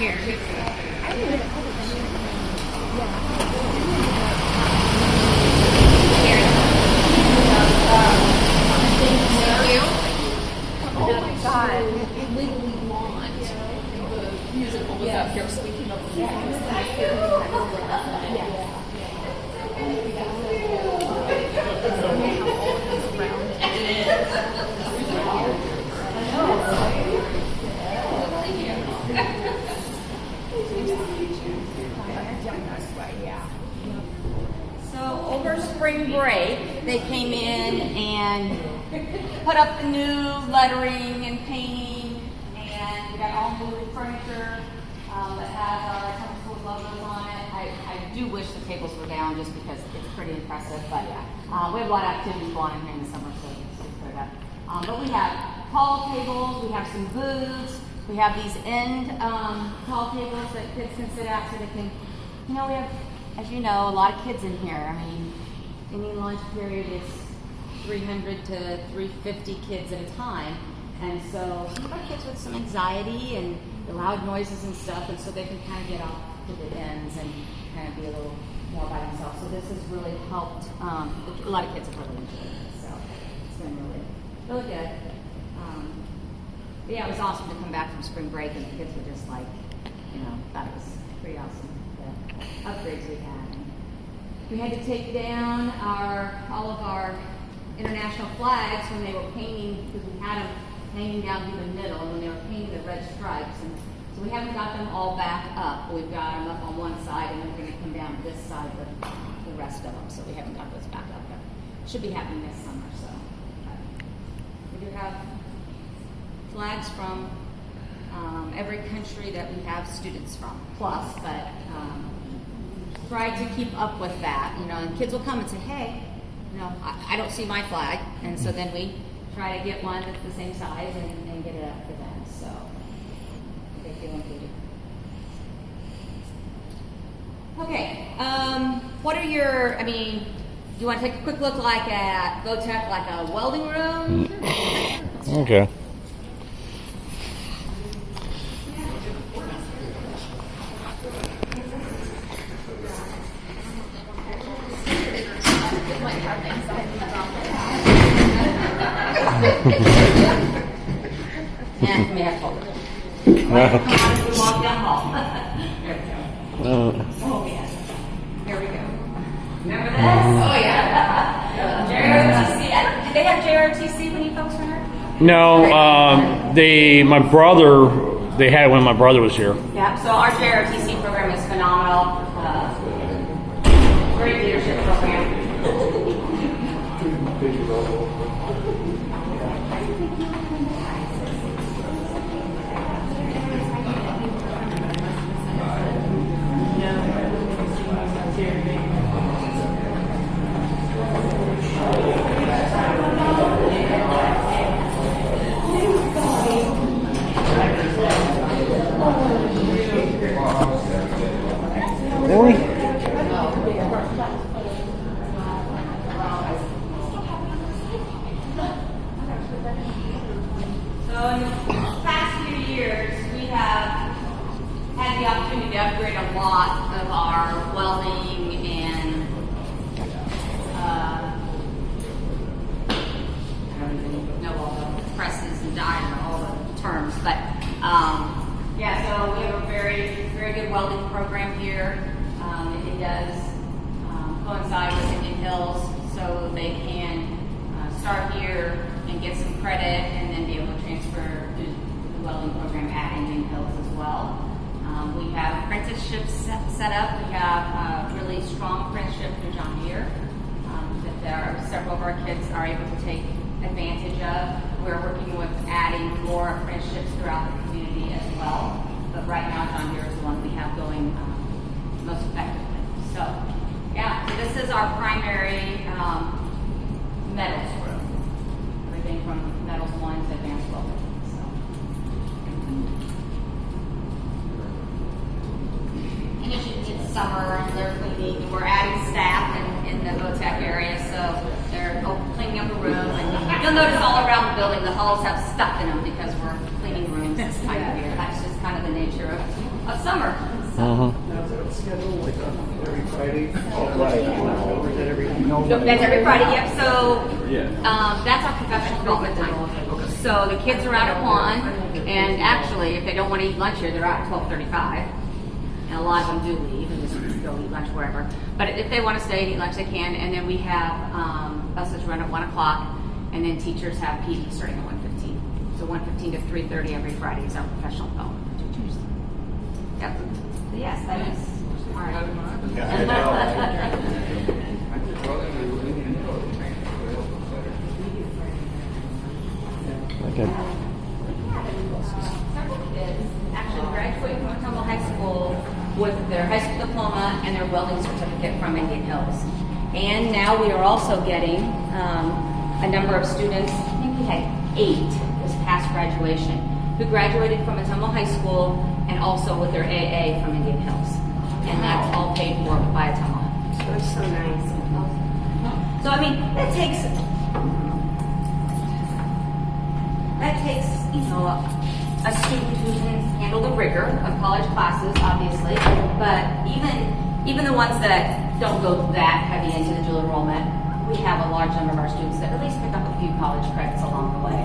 Here. Oh my God. Legally Blonde. The musical was up here speaking of the So over spring break, they came in and put up the new lettering and painting, and we got all new furniture that has our homeschool logos on it. I do wish the tables were down just because it's pretty impressive, but we have a lot of activities going on here in the summer, so it's cleared up. But we have tall tables, we have some booths, we have these end tall tables that kids can sit at so they can, we have, as you know, a lot of kids in here. I mean, any lunch period is 300 to 350 kids at a time. And so some of our kids with some anxiety and the loud noises and stuff, and so they can kind of get off to the ends and kind of be a little more by themselves. So this has really helped. A lot of kids have really enjoyed it, so it's been really good. But yeah, it was awesome to come back from spring break, and the kids were just like, thought it was pretty awesome, the upgrades we had. We had to take down all of our international flags when they were painting, because we had them hanging down through the middle when they were painting the red stripes. And so we haven't got them all back up. We've got them up on one side, and then we're going to come down this side with the rest of them. So we haven't got those back up. But should be happening this summer. So we do have flags from every country that we have students from, plus, but try to keep up with that. And kids will come and say, hey, I don't see my flag, and so then we try to get one that's the same size and get it up for them, so they feel included. Okay, what are your, do you want to take a quick look at VOTEC, like a welding room? Okay. Yeah, may have told it. Walk down hall. There we go. Oh, yeah. Here we go. Remember this? Oh, yeah. JROTC. Did they have JROTC when you folks were here? No, they had it when my brother was here. Yeah, so our JROTC program is phenomenal. Great leadership program. Really? So in the past few years, we have had the opportunity to upgrade a lot of our welding and I don't even know all the presses and dyes and all the terms, but so we have a very, very good welding program here. It does coincide with Indian Hills, so they can start here and get some credit and then be able to transfer to the welding program at Indian Hills as well. We have apprenticeships set up. We have a really strong apprenticeship through John Deere that there are several of our kids are able to take advantage of. We're working with adding more apprenticeships throughout the community as well. But right now, John Deere is the one we have going most effectively. So this is our primary metals room. Everything from metals 1 to advanced welding. And it's summer and they're cleaning. We're adding staff in the VOTEC area, so they're cleaning up a room. And you'll notice all around the building, the halls have stuff in them because we're cleaning rooms this time of year. That's just kind of the nature of of summer. No, that's every Friday, yep. So that's our professional development time. So the kids are out at 1, and actually, if they don't want to eat lunch here, they're out at 12:35. And a lot of them do leave and just go eat lunch wherever. But if they want to stay and eat lunch, they can. And then we have buses run at 1 o'clock, and then teachers have PD starting at 1:15. So 1:15 to 3:30 every Friday is our professional development for teachers. Yep. So yes, that is. All right. Okay. Several kids actually graduate from Ottumwa High School with their high school diploma and their welding certificate from Indian Hills. And now we are also getting a number of students, I think we had 8 this past graduation, who graduated from Ottumwa High School and also with their AA from Indian Hills. And that's all paid for by Ottumwa. So it's so nice. So I mean, that takes a student who can handle the rigor of college classes, obviously, but even the ones that don't go that heavy into the dual enrollment, we have a large number of our students that at least pick up a few college credits along the way,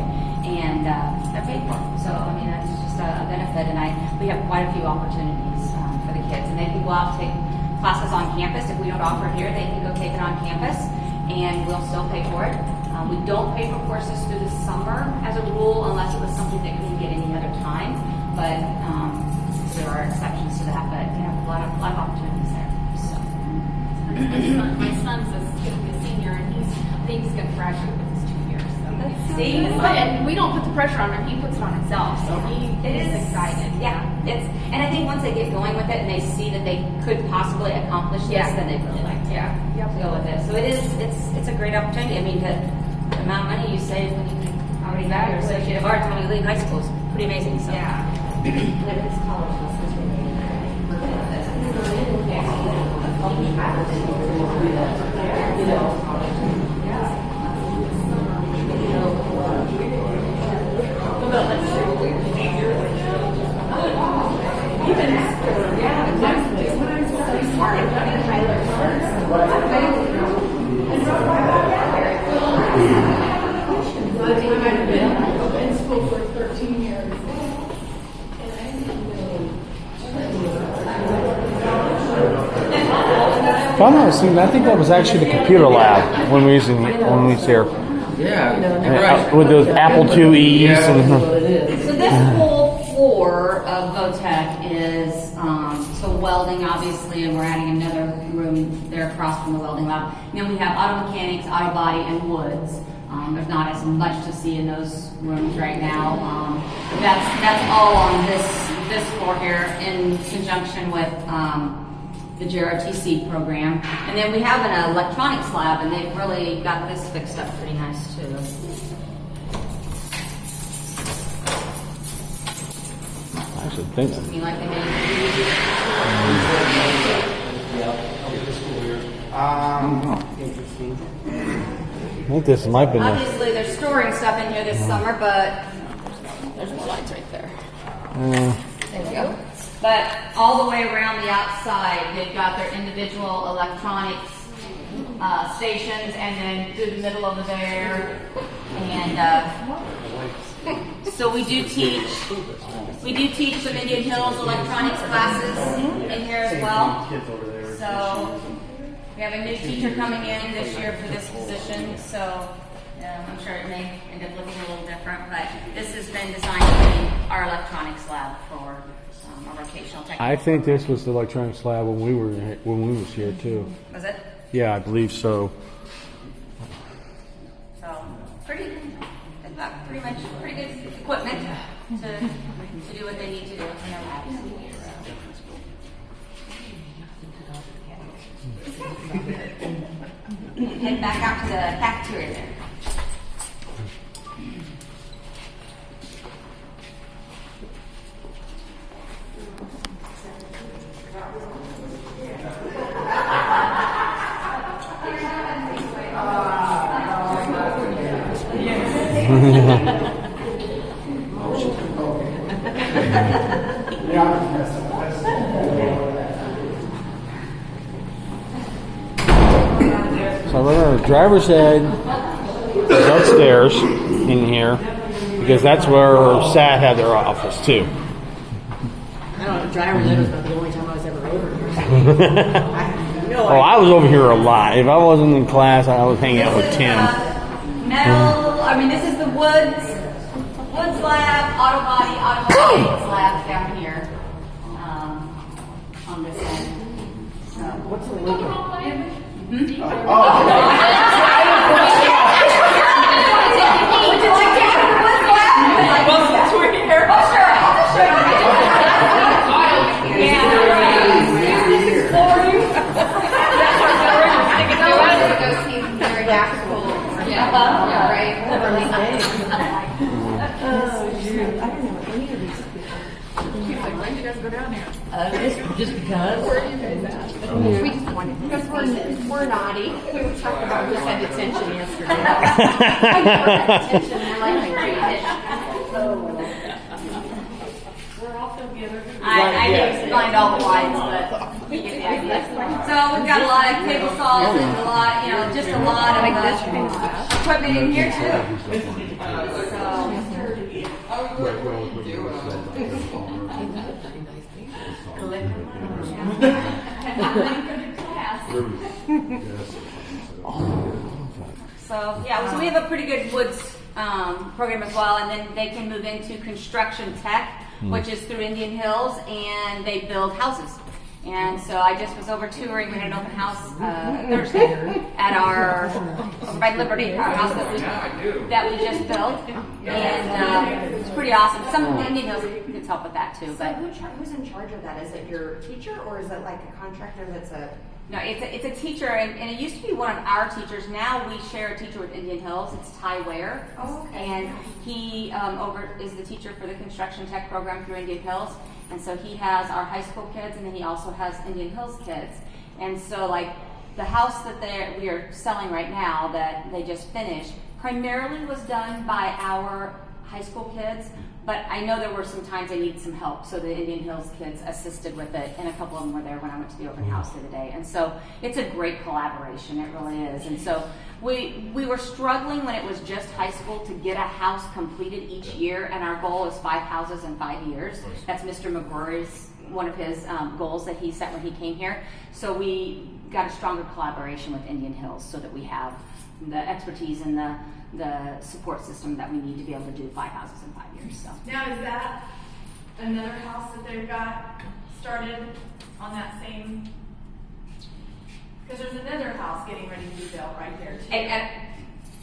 and they're paid for. So I mean, that's just a benefit, and we have quite a few opportunities for the kids, and they can go out and take classes on campus. If we don't offer it here, they can go take it on campus, and we'll still pay for it. We don't pay for courses through the summer as a rule unless it was something that we can get any other time, but there are exceptions to that, but we have a lot of opportunities there. So. My son's going to be a senior, and I think he's going to graduate with his 2 years. So. See? And we don't put the pressure on him, he puts it on himself, so he is excited. Yeah, and I think once they get going with it and they see that they could possibly accomplish this, then they really like to go with it. So it's a great opportunity. I mean, the amount of money you save when you already got your associate of arts when you leave high school is pretty amazing. So. Yeah. It's college lessons In school for 13 years. If I'm not mistaken, I think that was actually the computer lab when we was here. Yeah, With those Apple IIe's and. So this whole floor of VOTEC is so welding, obviously, and we're adding another room there across from the welding lab. And then we have auto mechanics, auto body, and woods. There's not as much to see in those rooms right now. That's all on this floor here in conjunction with the JRTC program. And then we have an electronics lab, and they've really got this fixed up pretty nice too. I should think. You like the name? I think this might be. Obviously, they're storing stuff in here this summer, but there's more lights right there. There you go. But all the way around the outside, they've got their individual electronics stations, and then through the middle over there. And so we do teach some Indian Hills electronics classes in here as well. So we have a new teacher coming in this year for this position. So I'm sure it may end up looking a little different, but this has been designed to be our electronics lab for our vocational technical. I think this was the electronics lab when we was here too. Was it? Yeah, I believe so. So pretty good equipment to do what they need to do in their labs. Head back out to the cafeteria there. driver's ed is upstairs in here because that's where SAT had their office too. I don't know, driver's ed was about the only time I was ever over here. I have no Oh, I was over here a lot. If I wasn't in class, I was hanging out with Tim. Metal. I mean, this is the woods lab, automobiles lab down here on this end. So, What's the link? would you like to have the woods lab? Well, since we're here. Oh, sure. I'll just show you. Yeah. Go see their actual, Yeah. right? Oh, shoot. I don't know any of these people. He's like, why did you guys go down here? Just because. Where are you guys at? We just wanted, because we're naughty. We were talking about this had detention yesterday. I never had detention in my life. I didn't find all the lines, but you get the idea. So we've got a lot of table saws and a lot, just a lot of equipment in here too. So yeah, so we have a pretty good woods program as well, and then they can move into construction tech, which is through Indian Hills, and they build houses. And so I just was over touring. We had an open house Thursday at our over by Liberty, our house that we just built, and it's pretty awesome. Some of the Indian Hills kids help with that too, So but who's in charge of that? Is it your teacher or is it like a contractor that's a... no, it's a teacher, and it used to be one of our teachers. Now we share a teacher with Indian Hills. It's Ty Ware, Oh, okay. and he is the teacher for the construction tech program through Indian Hills. And so he has our high school kids, and then he also has Indian Hills kids. And so, like the house that we are selling right now that they just finished, primarily was done by our high school kids. But I know there were some times they needed some help, so the Indian Hills kids assisted with it, and a couple of them were there when I went to the open house the other day. And so it's a great collaboration, it really is. And so we were struggling when it was just high school to get a house completed each year, and our goal is 5 houses in 5 years. That's Mr. McGrory's, one of his goals that he set when he came here. So we got a stronger collaboration with Indian Hills so that we have the expertise and the support system that we need to be able to do 5 houses in 5 years. So. Now, is that another house that they've got started on that same? Because there's another house getting ready to be built right there too. And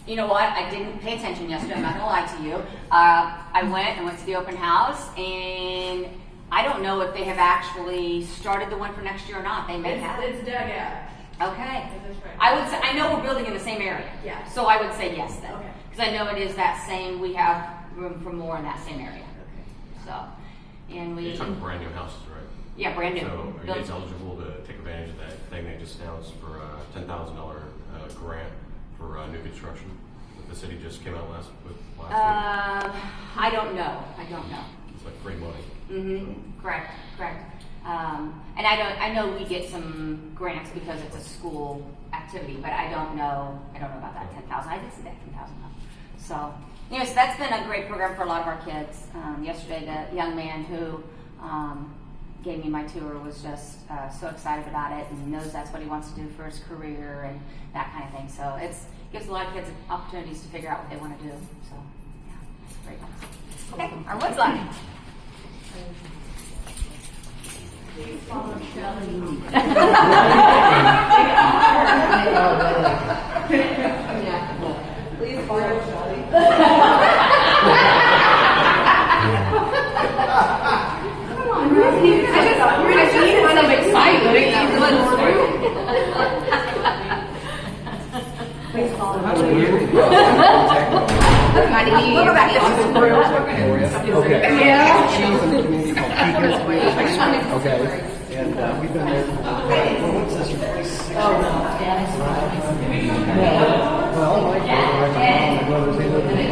you know what? I didn't pay attention yesterday. I'm not gonna lie to you. I went to the open house, and I don't know if they have actually started the one for next year or not. They may have. It's dug out. Okay. Is this right? I would say, I know we're building in the same area. Yeah. So I would say yes then. Okay. Because I know it is that same, we have room for more in that same area. So, and we. You're talking brand new houses, right? Yeah, brand new. So are you Built- guys eligible to take advantage of that thing they just announced for a $10,000 grant for new construction that the city just came out last week? I don't know. It's like free money. Mm-hmm. Correct. And I know we get some grants because it's a school activity, but I don't know about that 10,000. I did see that 10,000 though. So, anyways, that's been a great program for a lot of our kids. Yesterday, the young man who gave me my tour was just so excited about it and knows that's what he wants to do for his career and that kind of thing. So it gives a lot of kids opportunities to figure out what they want to do. So, yeah, it's great. Okay, our woods line. Please follow Shelley. Please follow Shelley. Some excitement. We'll go back to this. She's in the community called Peter. Okay. And we've been there. What's this? 6 Well, like my brothers, they live in the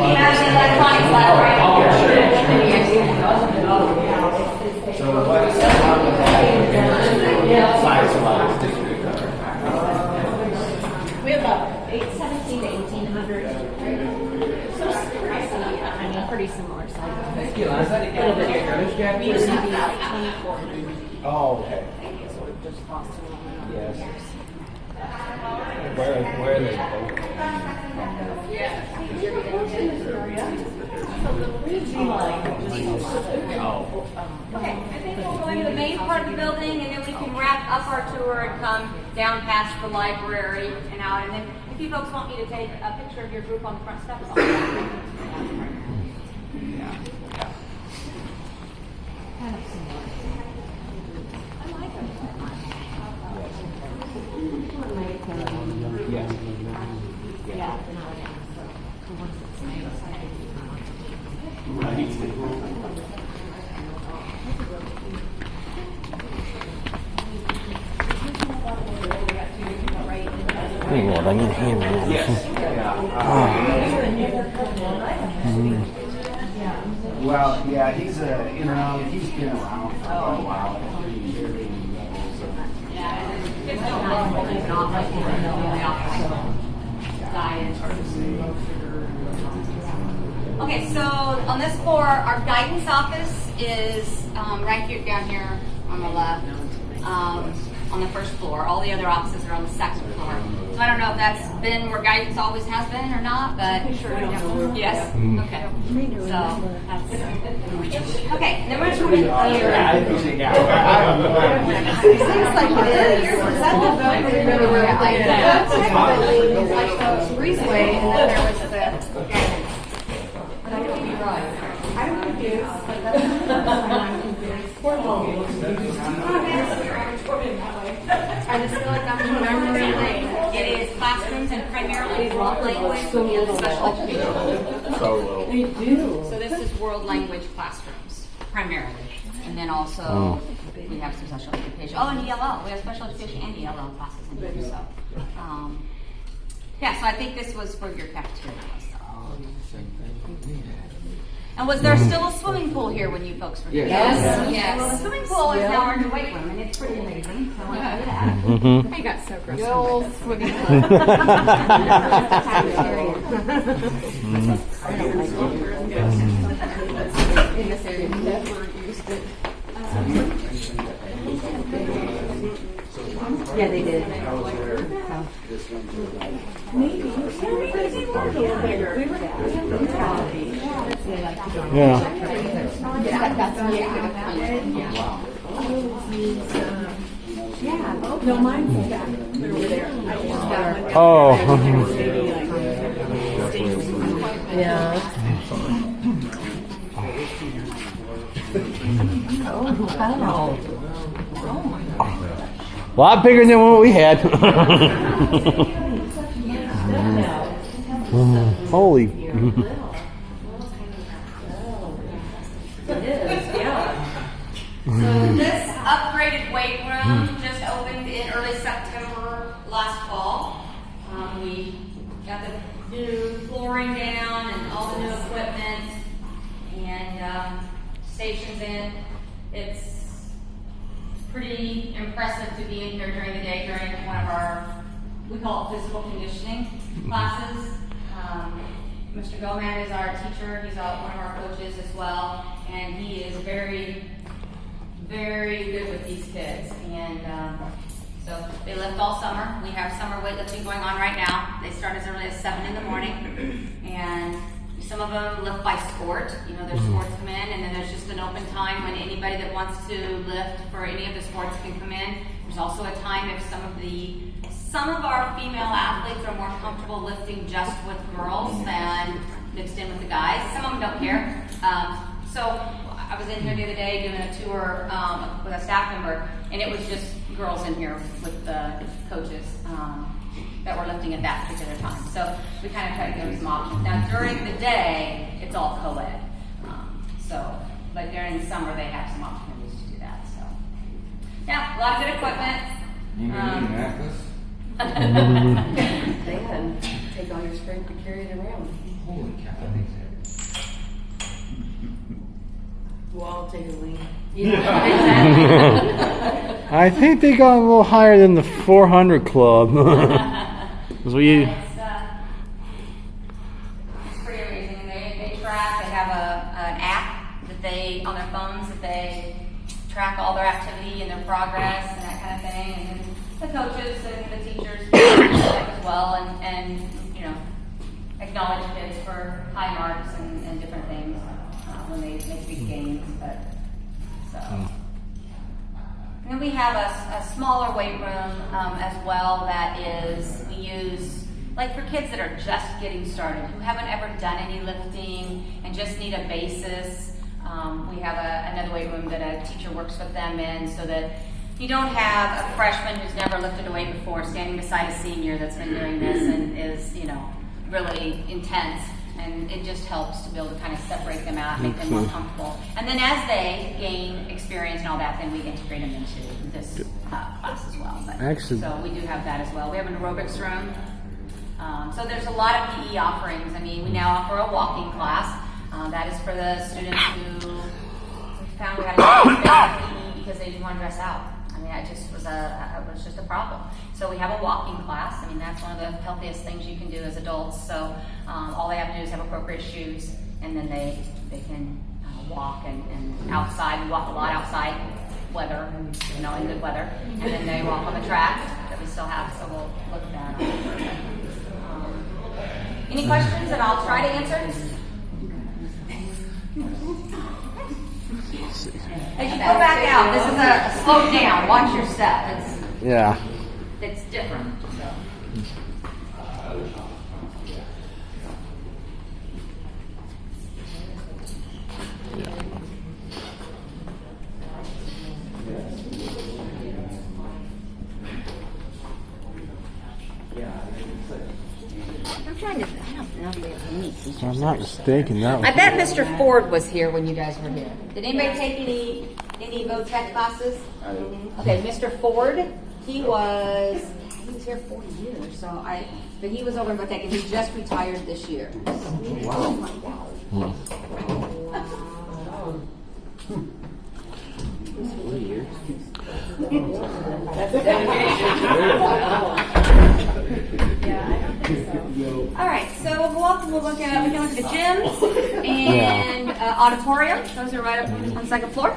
We have about 8 seconds. We used to be 24. Oh, okay. Yes. Where are they located? Oh. Okay, I think we'll go into the main part of the building and then we can wrap up our tour and come down past the library and out. And then if you folks want me to take a picture of your group on the front steps, I'll do that. Oh, Lord, I need a hand on this. Well, yeah, he's he's been around for a while. Okay, so on this floor, our guidance office is right here, down here on the left, on the first floor. All the other offices are on the second floor. So I don't know if that's been where guidance always has been or not, but yes. Okay. So that's okay. Then we're going to here. Seems like it is. Is that the vote where technically it's like the breezeway and then there was the guidance. But I could be right. I'm confused. But that's I'm confused. Poor home. I just feel like I'm remembering things. It is classrooms and primarily world language and special education. They do. So this is world language classrooms primarily, and then also we have some special education. Oh, and ELL. We have special education and ELL classes in here. So, yeah. So I think this was for your cafeteria. And was there still a swimming pool here when you folks were here? Yes. Yes. Well, the swimming pool is now our new weight room, and it's pretty amazing. So I want to tell you that. I got so gross. Good old swimming pool. In this area, we never used it. Yeah, they did. Maybe. Yeah. No, mine's back over there. I used that one. Oh. Yeah. A lot bigger than what we had. Holy. So this upgraded weight room just opened in early September last fall. We got the new flooring down and all the new equipment and stations in. It's pretty impressive to be in here during the day during one of our, we call it physical conditioning classes. Mr. Gomez is our teacher. He's one of our coaches as well, and he is very, very good with these kids. And so they lift all summer. We have summer weightlifting going on right now. They start as early as 7 in the morning, and some of them lift by sport. You know, their sports come in, and then there's just an open time when anybody that wants to lift for any of the sports can come in. There's also a time if some of our female athletes are more comfortable lifting just with girls than mixed in with the guys. Some of them don't care. So I was in here the other day doing a tour with a staff member, and it was just girls in here with the coaches that were lifting at that particular time. So we kind of try to give them some options. Now during the day, it's all co-ed. But during the summer, they have some opportunities to do that. So yeah, a lot of good equipment. You need a necklace? They can take all your strength to carry it around. Holy cow, that thing's heavy. We'll all take a lean. I think they got a little higher than the 400 club. 'Cause we. It's pretty amazing. They track. They have an app track all their activity and their progress and that kind of thing. And then the coaches and the teachers as well, and you know, acknowledge kids for high marks and different things when they make big gains. But so. And then we have a smaller weight room as well that is, we use like for kids that are just getting started, who haven't ever done any lifting and just need a basis. We have another weight room that a teacher works with them in, so that you don't have a freshman who's never lifted a weight before standing beside a senior that's been doing this and is, you know, really intense. And it just helps to be able to kind of separate them out and make them more comfortable. And then as they gain experience and all that, then we integrate them into this class as well. But, Excellent. so we do have that as well. We have an aerobics room. So there's a lot of PE offerings. I mean, we now offer a walking class. That is for the students who we found we had a PE because they didn't want to dress out. I mean, it was just a problem. So we have a walking class. I mean, that's one of the healthiest things you can do as adults. So all they have to do is have appropriate shoes, and then they can walk and outside. We walk a lot outside, weather, you know, in good weather, and then they walk on the track that we still have. So we'll look at that. Any questions that I'll try to answer? As you go back out, this is a slope down. Watch your step. It's different. So. I'm trying to. I don't know if we have any. If I'm not mistaken, that was. I bet Mr. Ford was here when you guys were here. Did anybody take any VOTEC classes? Okay, Mr. Ford, he was here 40 years, but he was over in VOTEC and he just retired this year. Wow. Wow. All right, so we'll look at, we can look at the gym and auditorium. Those are right up on the second floor.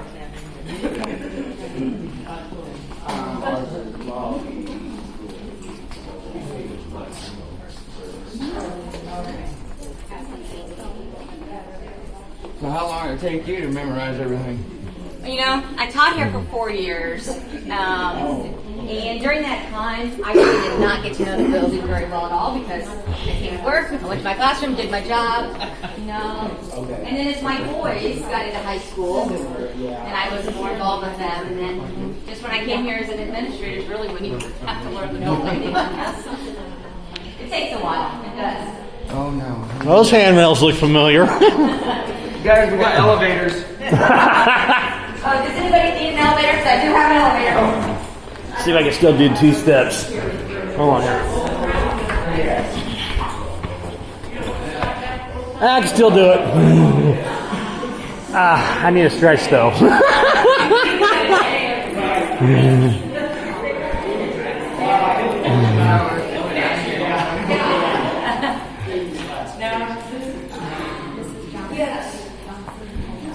So how long did it take you to memorize everything? You know, I taught here for 4 years, and during that time, I really did not get to know the building very well at all because I came to work, I went to my classroom, did my job, you know. And then as my boys got into high school, and I was more involved with them, and then just when I came here as an administrator is really when you have to learn the building. It takes a while, it does. Oh no. Those handrails look familiar. Guys, we got elevators. Does anybody need an elevator? Because I do have an elevator. See if I can still do 2 steps. Hold on here. I can still do it. I need a stretch though.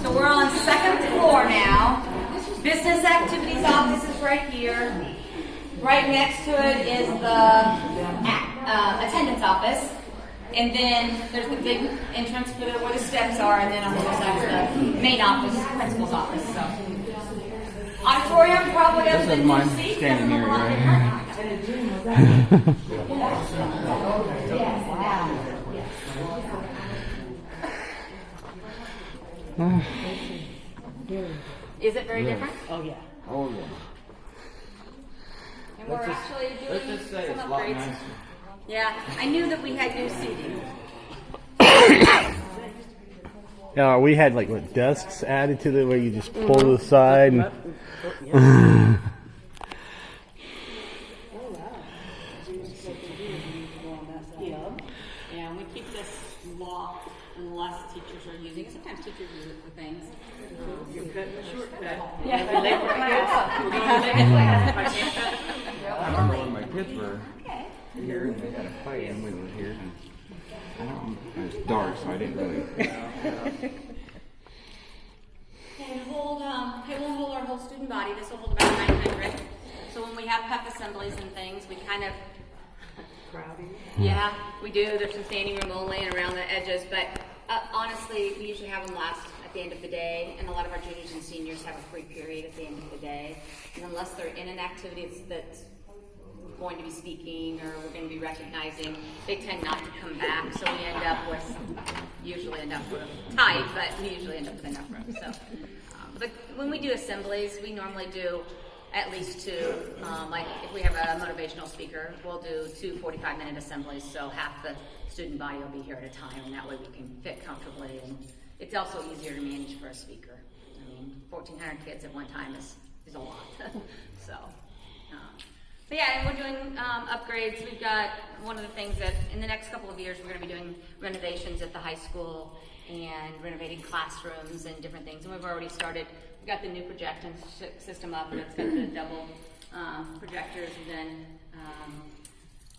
So we're on the second floor now. Business activities office is right here. Right next to it is the attendance office. And then there's the big entrance for where the steps are, and then on the other side is the main office, principal's office. So auditorium probably other than mine two seats. standing here, right? Is it very different? Oh yeah. Oh yeah. And we're actually Let's doing just say some it's a lot upgrades. nicer. Yeah, I knew that we had new seating. Yeah, we had like what, desks added to the where you just pull to the side. And, Yeah, and we keep this locked unless teachers are using it. Sometimes teachers use it for things. Yeah. I remember when my kids were here and they had a fight and we were here. And it was dark, so I didn't really. Okay, we'll hold our smaller whole student body. This will hold about 900. So when we have pep assemblies and things, we kind of, yeah, we do. There's some standing room only and around the edges, but honestly, we usually have them last at the end of the day, and a lot of our juniors and seniors have a free period at the end of the day. And unless they're in an activity that's going to be speaking or we're going to be recognizing, they tend not to come back. So we usually end up with tight, but we usually end up with enough room. So, but when we do assemblies, we normally do at least two. Like if we have a motivational speaker, we'll do 2 45-minute assemblies. So half the student body will be here at a time, and that way we can fit comfortably. And it's also easier to manage for a speaker. I mean, 1,400 kids at one time is a lot. So. But yeah, and we're doing upgrades. We've got one of the things that in the next couple of years we're going to be doing renovations at the high school and renovating classrooms and different things. And we've already started. We've got the new projection system up, and it's got the double projectors, and then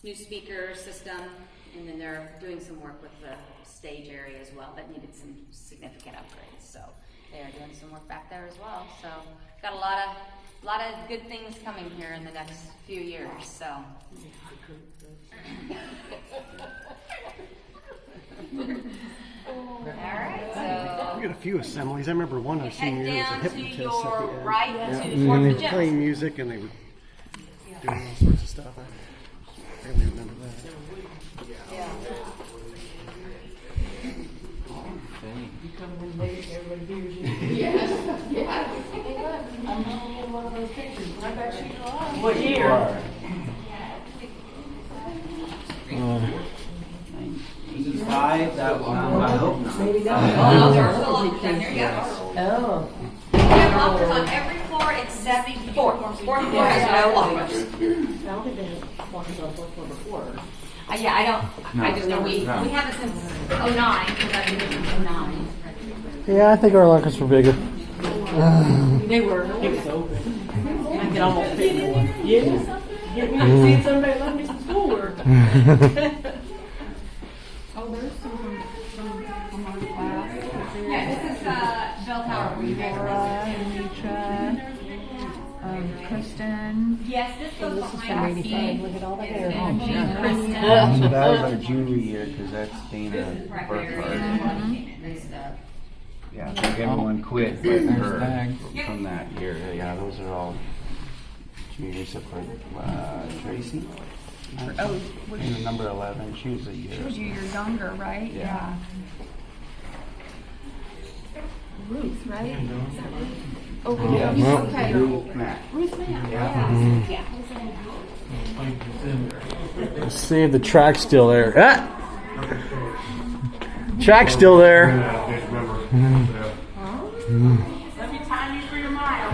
new speaker system. And then they're doing some work with the stage area as well that needed some significant upgrades. So they are doing some work back there as well. So got a lot of good things coming here in the next few years. So. All right. So. We got a few assemblies. I remember one I've seen here was a Head down to hypnotist at your the end. right Yeah. to And towards they the were gym. playing music and they were doing all sorts of stuff. I barely remember that. What year? This is 5, that one, I hope not. Oh, there are still lockers down there. Yeah. Oh. We have lockers on every floor except the fourth. Fourth floor has no lockers. I don't think they had lockers on the fourth floor before. Yeah, I just know we haven't since 09, because I've been here since 09. Yeah, I think our lockers were bigger. They were. It was open. I could almost fit more. Yeah. Get me to see somebody let me some schoolwork. Oh, there's some from our class. Yeah, this is Bell Tower. Kristen. Yes, this goes behind the Look at all the hair. Kristen. So that was our junior year, because that's Dana Burkhardt. Yeah, I think everyone quit but her from that year. Yeah, those are all juniors except for Tracy. And number 11, she was a year. She was you, you're younger, right? Yeah. Ruth, right? Is that Ruth? Oh, Yeah. yeah. Okay. Ruth Mack. Ruth Mack, yeah. Let's see if the track's still there. Ah! Track's still there. Let me time you for your mile.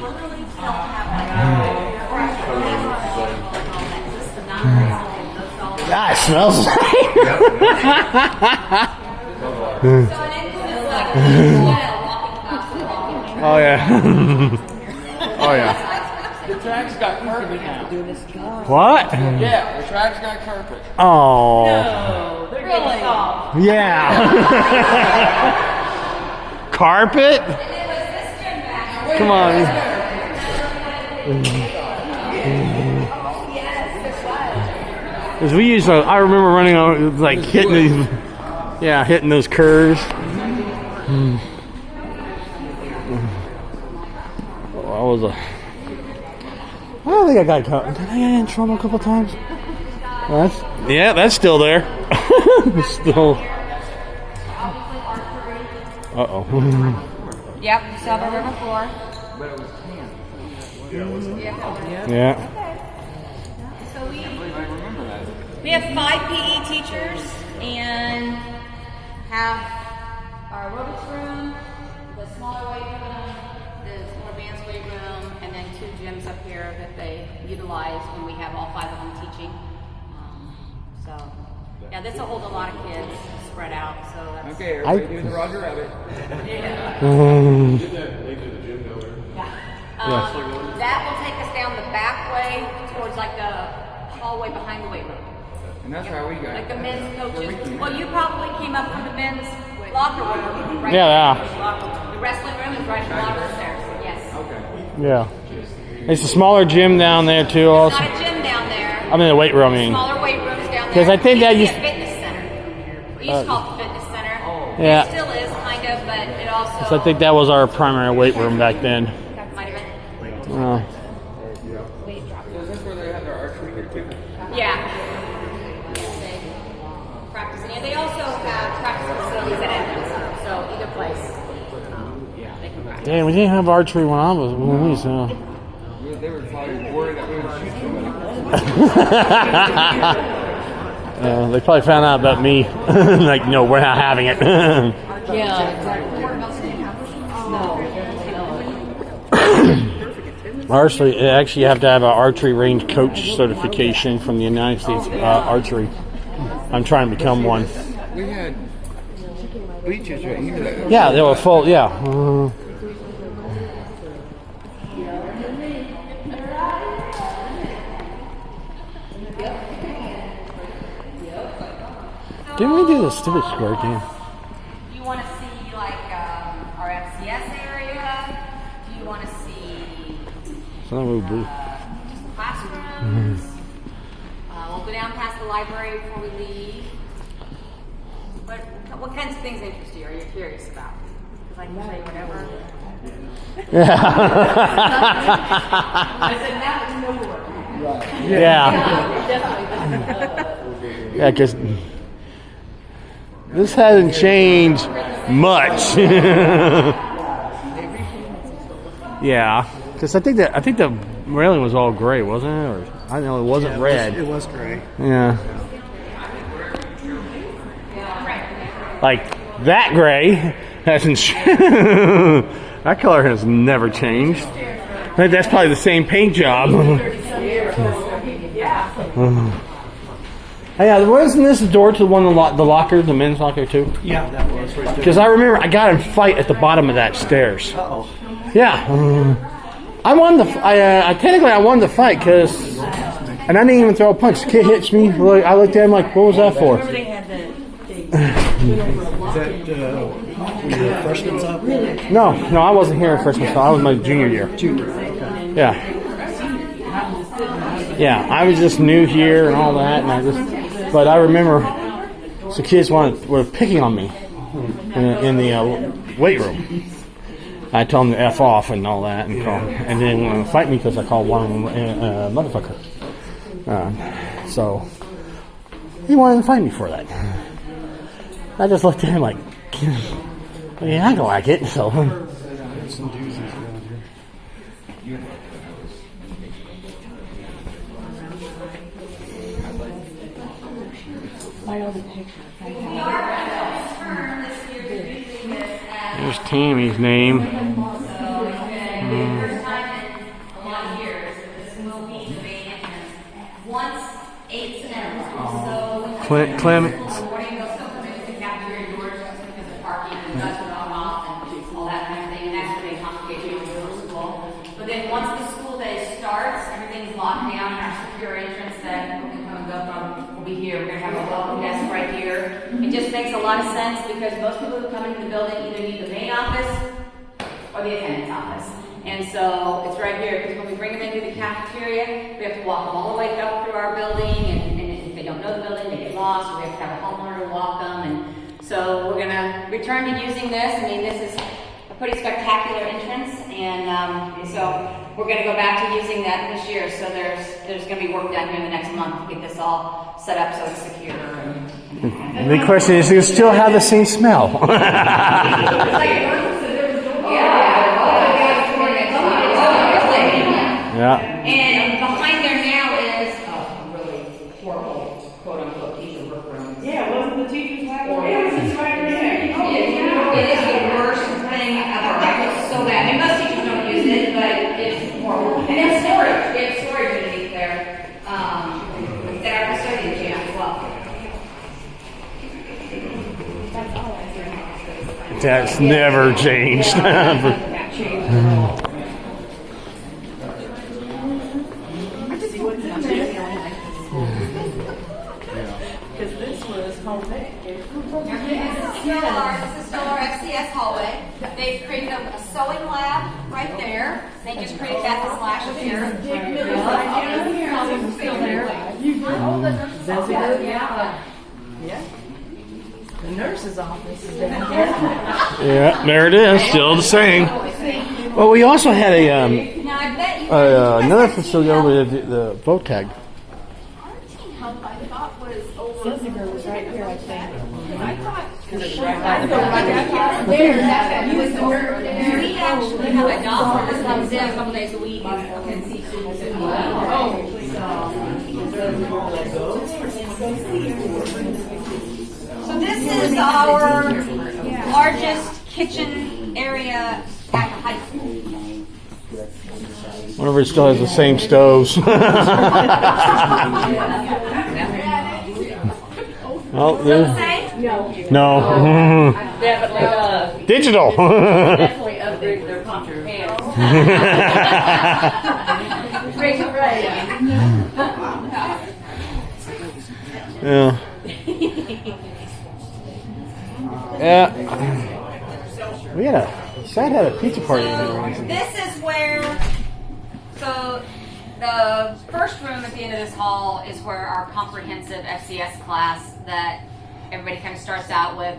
Literally still have Ah, it smells Oh yeah. Oh yeah. The track's got carpet now. What? Yeah, the track's got carpet. Oh. Oh, they're really soft. Yeah. Carpet? Come on. Because we used to, I remember running on, like hitting these, yeah, hitting those curves. Oh, I was I don't think I got caught. Did I get in trouble a couple times? That's still there. Still. Uh-oh. Yep, we still have a river floor. Yeah. So we have 5 PE teachers and have our aerobics room, the smaller weight room, the more advanced weight room, and then 2 gyms up here that they utilize when we have all 5 of them teaching. So, yeah, this will hold a lot of kids spread out. So that's Okay, everybody do the Roger Rabbit. That will take us down the back way towards like the hallway behind the weight room. And that's how we got Like it. the men's coaches. Well, you probably came up from the men's locker room, right? Yeah. The wrestling room is right below the stairs. Yes. Okay. Yeah. It's a smaller gym down there too. There's Also, not a gym down there. I mean the weight room. I mean, Smaller weight rooms down there. 'Cause I think that It used- to be a fitness center. We used to call it the fitness center. Yeah. It still is kind of, but it also. so I think that was our primary weight room back then. That might have been. Uh, So is this where they have their archery here too? Yeah. Practicing. And they also have practice facilities at Edmonds. So either place. They can practice. damn, we didn't have archery when I was when we was. They were probably worried that we would shoot somebody. They probably found out about me. Like, no, we're not having it. Archery, actually, you have to have an archery range coach certification from the United States Archery. I'm trying to become one. We had bleachers right here. Yeah, they were full. Yeah. Didn't we do the stupid square game? Do you want to see like our FCS area? Do you want to see Something we blew. just the classrooms? We'll go down past the library before we leave. What kinds of things interest you? Are you curious about? Because I can show you whatever. I said that was nowhere. Yeah. Yeah, because this hasn't changed much. Yeah, because I think the railing was all gray, wasn't it? Or I don't know, it wasn't red. It was gray. Yeah. Like that gray hasn't. That color has never changed. I think that's probably the same paint job. Yeah, wasn't this the door to the one the locker, the men's locker too? Yeah, that was right there. Because I remember I got in a fight at the bottom of that stairs. Uh-oh. Yeah, I won the. Technically I won the fight because, and I didn't even throw a punch. The kid hits me. I looked at him like, "What was that for?" They had Is that when you were freshmen up? No, I wasn't here in freshman school. I was my junior year. Junior, okay. Yeah. Yeah, I was just new here and all that, and but I remember some kids were picking on me in the weight room. I told them to F off and all that, and then wanted to fight me because I called one of them motherfucker. So he wanted to fight me for that. I just looked at him like, yeah, I don't like it. So. Some doozies around here. There's Tammy's name. First time in a lot of years that this will be the main entrance. Once 8 cents. So Clement. in the morning they'll still come into the cafeteria doors just because of parking and buses on off and all that kind of thing. And that's where they complicate you with the school. But then once the school day starts, everything's locked down and our secure entrance that we can come and go from will be here. We're gonna have a welcome desk right here. It just makes a lot of sense because most people who come into the building either need the main office or the attendance office. And so it's right here because when we bring them into the cafeteria, we have to walk them all the way up through our building, and if they don't know the building, they get lost, or we have to have a homeowner to walk them. And so we're gonna return to using this. I mean, this is a pretty spectacular entrance, and so we're gonna go back to using that this year. So there's gonna be work done here in the next month to get this all set up so it's secure. The big question is, do you still have the same smell? Yeah. And behind there now is a really horrible, quote unquote, teacher workroom. Yeah, wasn't the teacher's lab? Yeah, it was just right there. It is the worst thing ever. I feel so bad. And most teachers don't use it, but it's horrible. And it's storage. We have storage underneath there. That our custodians use as well. That's never changed. Because this was home day. This is still our FCS hallway. They've created a sewing lab right there. They just created that this last year. Yeah. The nurse's office is down here. Yeah, there it is. Still the same. Well, we also had a Now, I bet you another facility over the vote tag. Teen Health, I thought was over. Silver was right here, I think. I thought we actually have a doctor that comes in a couple days a week and can see students. So this is our largest kitchen area at the high school. Whenever it still has the same stoves. Oh, Does it say? no. Definitely, Digital. definitely upgrade their computer hands. Raise it right. Yeah. Yeah. We had Sad had a pizza party. So this is where, so the first room at the end of this hall is where our comprehensive FCS class that everybody kind of starts out with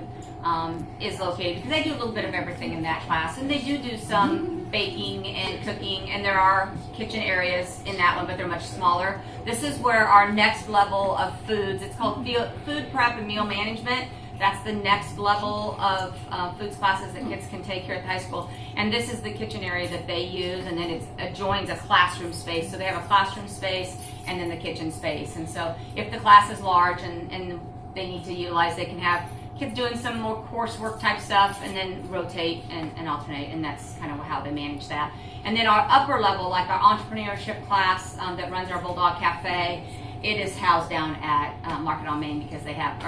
is located, because they do a little bit of everything in that class, and they do some baking and cooking, and there are kitchen areas in that one, but they're much smaller. This is where our next level of foods, it's called food prep and meal management. That's the next level of foods classes that kids can take here at the high school. And this is the kitchen area that they use, and then it adjoins a classroom space. So they have a classroom space and then the kitchen space. And so if the class is large and they need to utilize, they can have kids doing some more coursework type stuff and then rotate and alternate, and that's kind of how they manage that. And then our upper level, like our entrepreneurship class that runs our Bulldog Cafe, it is housed down at Market on Main because they have,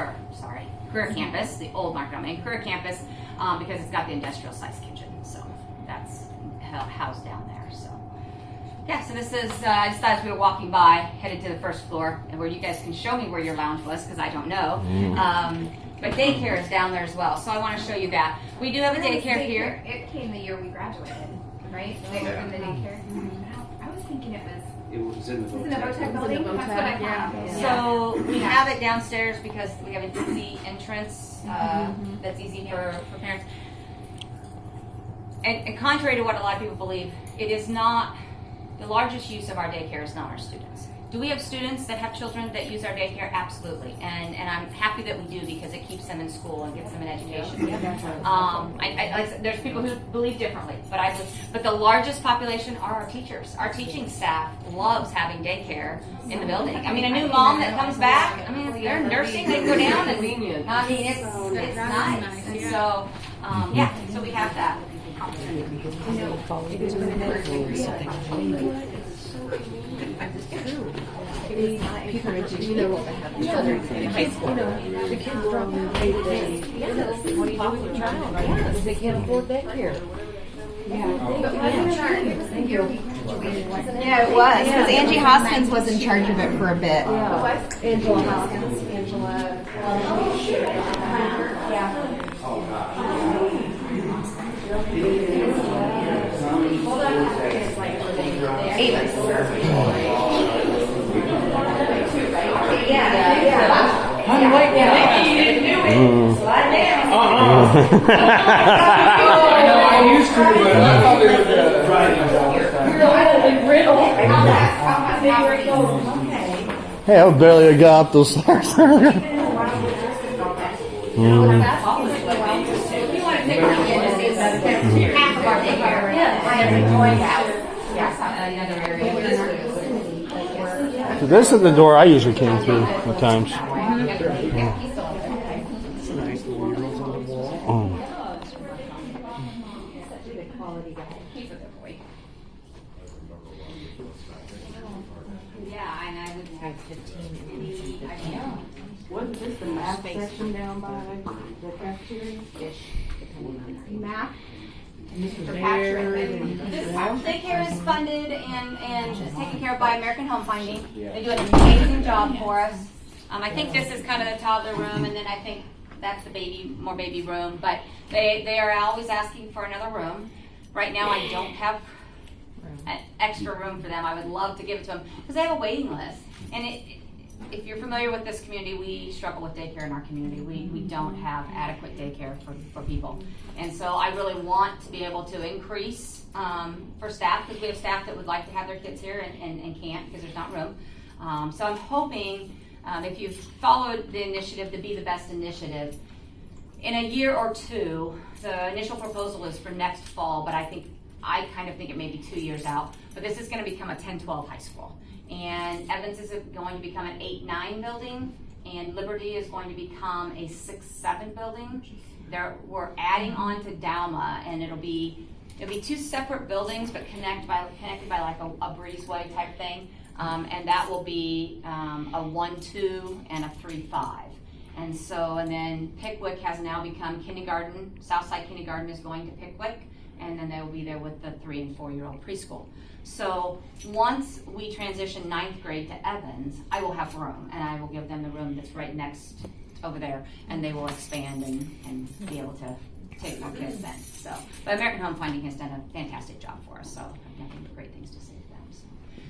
Career Campus, the old Market on Main Career Campus, because it's got the industrial size kitchen. So that's housed down there. So yeah, so this is, I decided as we were walking by, headed to the first floor, and where you guys can show me where your lounge was, because I don't know. But daycare is down there as well, so I want to show you that. We do have a daycare here. It came the year we graduated, right? They opened the daycare. I was thinking it was in the in the Votech building. That's what I thought. So we have it downstairs because we have an easy entrance that's easy for parents. And contrary to what a lot of people believe, it is not, the largest use of our daycare is not our students. Do we have students that have children that use our daycare? Absolutely. And I'm happy that we do, because it keeps them in school and gets them an education. There's people who believe differently, but the largest population are our teachers. Our teaching staff loves having daycare in the building. I mean, a new mom that comes back, I mean, if they're nursing, they can go down and it's nice. And so, so we have that. You know what they have in high school. The kids drop their day-to-day. They can't afford daycare. Yeah, it was, because Angie Hoskins was in charge of it for a bit. Angela Hoskins. Honey, wait, Nikki, you didn't do it. Slide down. I used to, but I thought they would Hey, I barely got up those stairs. If you want to take a look at this, half of our daycare. I have enjoyed that. Another area. So this is the door I usually came through at times. Oh. Yeah, and I would have 15. Wasn't this the math section down by the cafeteria? Math. Mr. This daycare is funded and taken care of by American Home Finding. They do an amazing job for us. I think this is kind of the toddler room, and then I think that's the more baby room. But they are always asking for another room. Right now, I don't have an extra room for them. I would love to give it to them because they have a waiting list. And if you're familiar with this community, we struggle with daycare in our community. We don't have adequate daycare for people. And so I really want to be able to increase for staff, because we have staff that would like to have their kids here and can't because there's not room. So I'm hoping, if you've followed the initiative, to be the best initiative, in a year or two, the initial proposal is for next fall, but I kind of think it may be 2 years out. But this is going to become a 10-12 high school. And Evans is going to become an 8-9 building, and Liberty is going to become a 6-7 building. We're adding on to Dalma, and it'll be 2 separate buildings, but connected by like a breezeway type thing. And that will be a 1-2 and a 3-5. And then Pickwick has now become kindergarten. Southside Kindergarten is going to Pickwick, and then they will be there with the 3- and 4-year-old preschool. So once we transition 9th grade to Evans, I will have room, and I will give them the room that's right next over there, and they will expand and be able to take more kids then. So, but American Home Finding has done a fantastic job for us, so I have nothing but great things to say to them.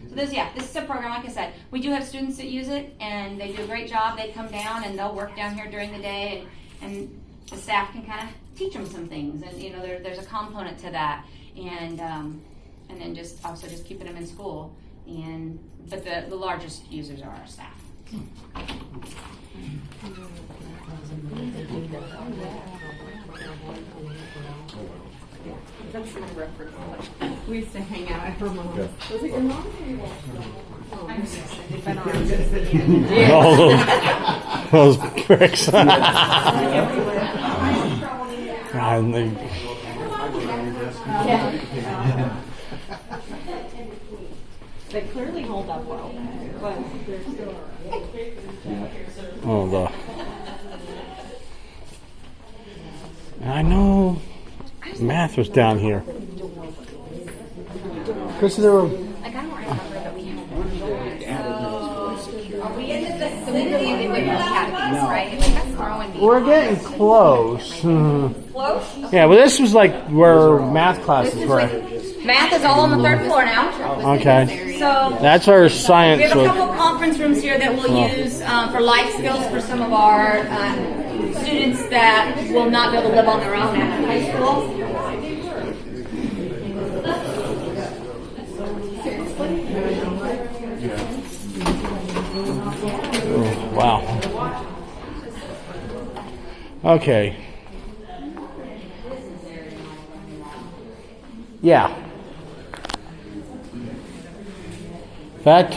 So this is a program, like I said, we do have students that use it, and they do a great job. They come down and they'll work down here during the day, and the staff can kind of teach them some things, and there's a component to that, and then just keeping them in school, but the largest users are our staff. That's my reference. We used to hang out at her mom's. Was it your mom or your All those pricks. They clearly hold up well, but they're still. Oh, I know math was down here. Because there were. Like, I don't remember that we had. Are we in the vicinity of the academies, right? It's like that's throwing me. We're getting close. Close? Yeah, well, this was like where math classes were. Math is all on the 3rd floor now. Okay. So That's our science. we have a couple of conference rooms here that we'll use for life skills for some of our students that will not be able to live on their own after high school. Oh, wow. Okay. Yeah. That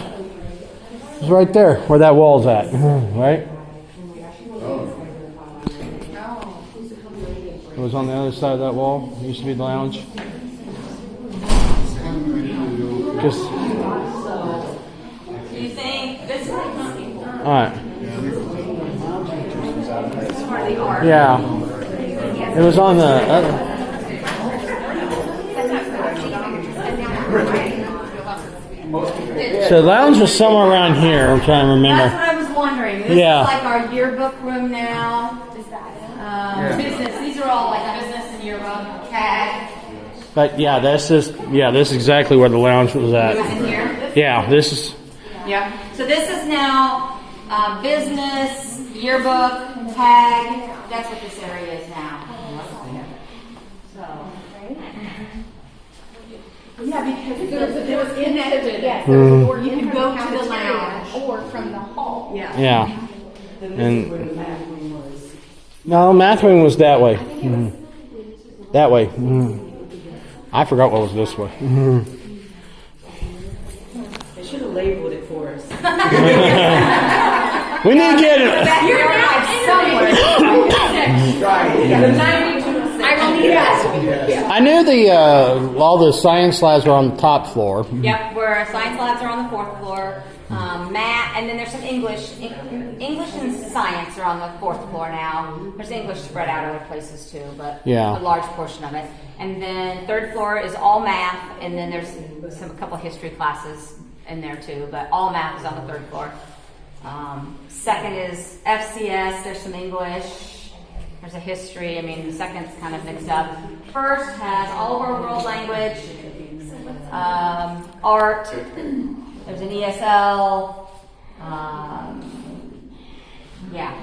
is right there where that wall's at, right? It was on the other side of that wall. It used to be the lounge. Just. Do you think this is All right. Yeah. It was on the other. So the lounge was somewhere around here. I'm trying to remember. That's what I was wondering. This is like our yearbook room now. Business. These are all like business and yearbook. Tag. But yeah, this is exactly where the lounge was at. It was in here. Yeah, this is. Yeah. So this is now business, yearbook, tag. That's what this area is now. So. Yeah, because it was connected. Yes. Or you can go to the lounge or from the hall. Yeah. And no, math wing was that way. That way. I forgot what was this way. They should have labeled it for us. We need to get it. You're I knew all the science labs were on the top floor. Yep, where our science labs are on the 4th floor. Math, and then there's some English. English and science are on the 4th floor now. There's English spread out other places too, but a large portion of it. And then 3rd floor is all math, and then there's a couple history classes in there too, but all math is on the 3rd floor. 2nd is FCS. There's some English. there's a history. I mean, the second's kind of mixed up. First has all of our world language, art. There's an ESL. Yeah.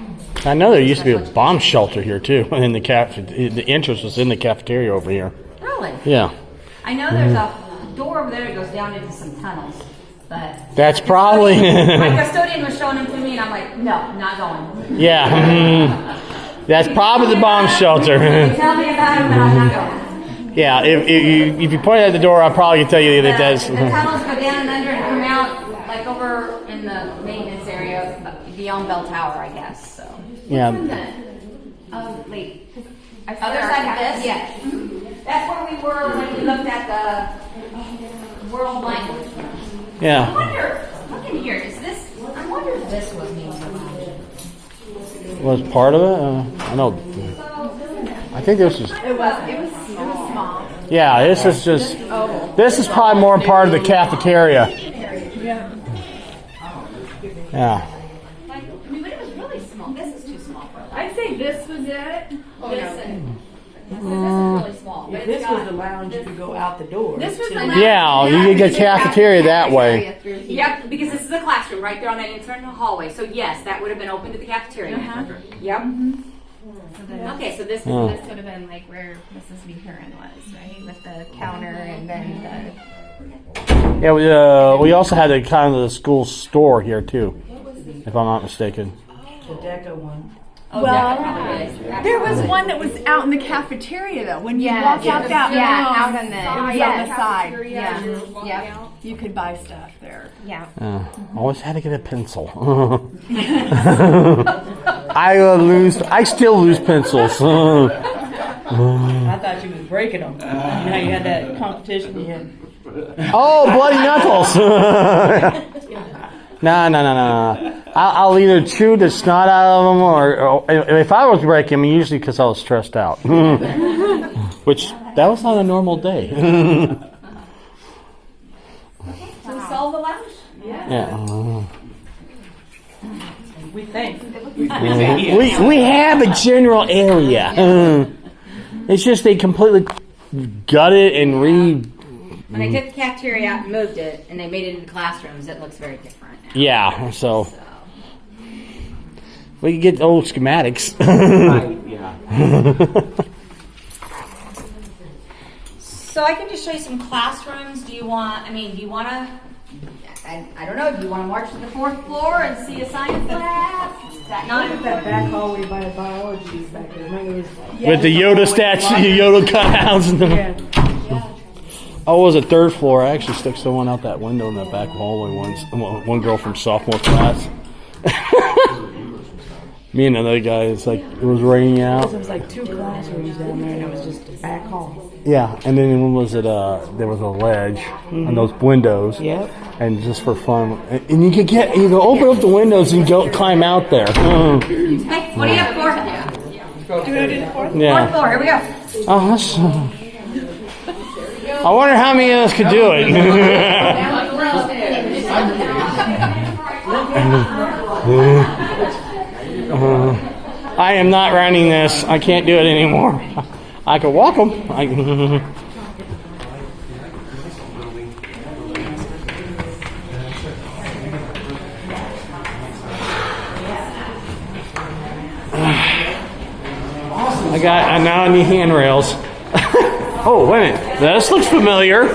I know there used to be a bomb shelter here too. In the the entrance was in the cafeteria over here. Really? Yeah. I know there's a door over there that goes down into some tunnels, but That's probably. my custodian was showing them to me, and I'm like, no, not going. Yeah. That's probably the bomb shelter. Tell me about it, but I'm not going. Yeah. If you point at the door, I'll probably tell you that that's. The tunnels go down and under and come out like over in the maintenance area beyond Bell Tower, I guess. So. Yeah. Wait. Other side of this? Yes. That's where we were when we looked at the world language. I Yeah. wonder, look in here, is this, I wonder if this was means Was part of it? I know. I think this is. It was small. Yeah. This is just. This is probably more part of the cafeteria. Yeah. Yeah. Like, I mean, but it was really small. This is too small for a I'd say this was it. this and this is really small. But If this was the lounge, you could go out the door. This was to- the lounge. Yeah. You could get cafeteria that way. Yep, because this is a classroom right there on that internal hallway. So yes, that would have been open to the cafeteria. Yep. Okay, so this is Oh. This would have been like where Mrs. Buchanan was, right? With the counter and then Yeah. We also had the kind of the school store here too, if I'm not mistaken. The Deco one. Well, there was one that was out in the cafeteria though. When you walk out that room, out on the it was on the side. Yeah. Yep. You could buy stuff there. Yeah. Always had to get a pencil. I still lose pencils. I thought you was breaking them. You know how you had that competition you had. Oh, bloody knuckles! No. I'll either chew the snot out of them, or if I was breaking them, usually because I was stressed out. Which, that was not a normal day. So we solve the lounge? Yeah. We think. We have a general area. It's just they completely gut it and When they took the cafeteria out and moved it, and they made it into classrooms, it looks very different now. Yeah, so we can get old schematics. Yeah. So I can just show you some classrooms. Do you want to, I don't know, do you want to march to the 4th floor and see a science lab? Is that Look at not? that back hallway by the biology back there. Remember it was With the Yoda statue, Yoda cutouts. yeah. Oh, it was a 3rd floor. I actually stuck someone out that window in that back hallway once. One girl from sophomore class. Me and another guy, it was raining out. There was like 2 classrooms down there, and it was just a back hall. Yeah, and then when was it? There was a ledge on those windows. Yep. And just for fun, and you could open up the windows and go climb out there. Hey, what do you have for? Do you want to do the 4th? 4th Yeah. floor, here we go. Oh, that's, I wonder how many of us could do it. I am not running this. I can't do it anymore. I could walk them. Now I need handrails. Oh, wait a minute. This looks familiar.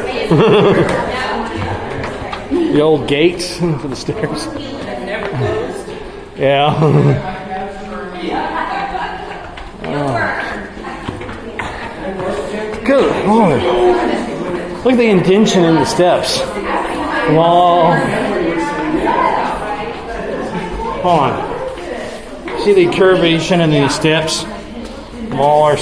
The old gates for the stairs. Never closed. Yeah. Good Lord. Look at the indentation in the steps. Wall. Hold on. See the curvation in these steps? Wall are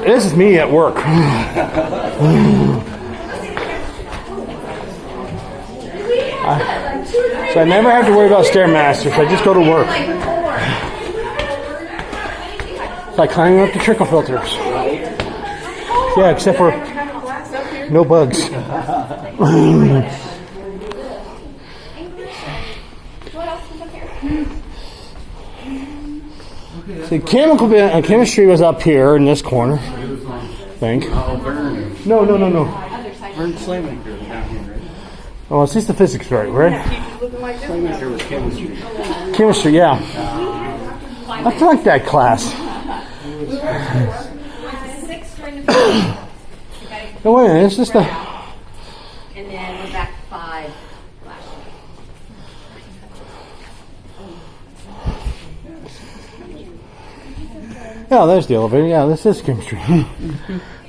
This is me at work. So I never have to worry about Stairmasters. I just go to work. It's like climbing up the trickle filters. Yeah, except for no bugs. See, chemistry was up here in this corner, I think. Oh, Vern. No. Vern Slaymaker was down here, right? Oh, it's just the physics, right? Slaymaker was chemistry. Chemistry, yeah. I flunked that class. No, wait a minute, it's just a... And then we're back to 5 last year. Yeah, there's the elevator. Yeah, this is chemistry.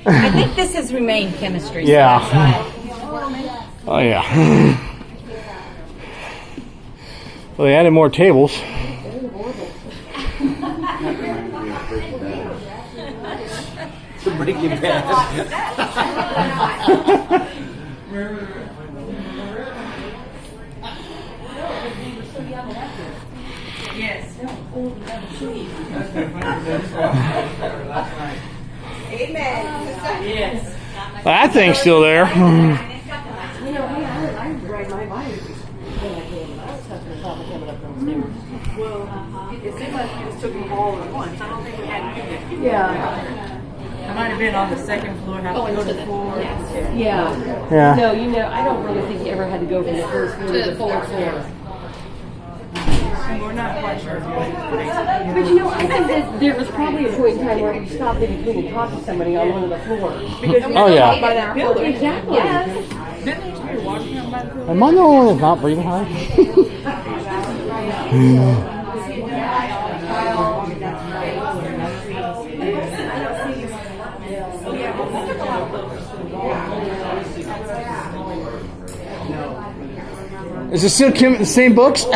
I think this has remained chemistry. so Yeah. that's why. Oh, yeah. Well, they added more tables. To bring you back. That thing's still there. You know, I ride my bike. When I came, I was having a problem coming up those stairs. Well, it seemed like you just took them all at once. I don't think we had to do that. Yeah. I might have been on the second floor, have to go to the floor. Yeah. Yeah. No, you know, I don't really think you ever had to go from the first floor to the fourth floor. We're not quite sure. But you know, I think that there was probably a point in time where you stopped in between and talked to somebody on one of the floors. Because Oh, yeah. By that building. Exactly. Didn't there used to be water coming by the building? Am I the only one that's not breathing hard? Is it still the same books? No.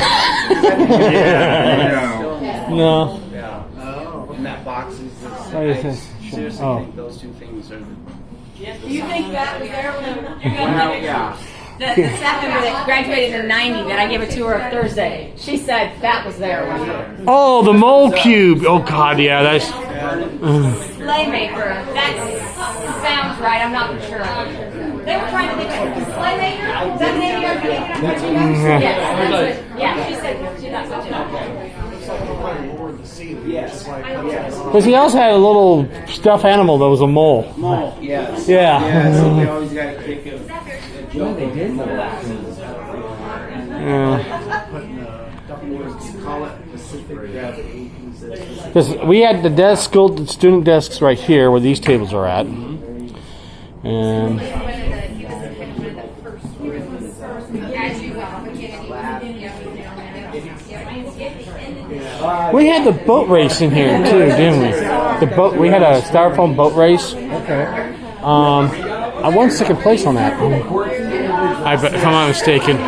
No. Yeah. Oh. And that box is Oh, yeah, I yeah. seriously Oh. think those two things are the... Do you think that was there when Well, yeah. the staff member that graduated in '90 that I gave a tour of Thursday? She said that was there. Oh, the mole cube. Oh, God, yeah, that's... Slaymaker. That sounds right. I'm not sure. They were trying to think of Slaymaker. Is that the name you guys were thinking of? Yes. That's what, yeah. She said that's what you know. Yes. Because he also had a little stuffed animal that was a mole. Mole. Yes. Yeah. Yeah, so they always got to kick him. No, they did. Yeah. Call it Pacific Gravity. Because we had the student desks right here where these tables are at. And we had the boat race in here too, didn't we? We had a styrofoam boat race. Okay. I won second place on that. If I'm not mistaken.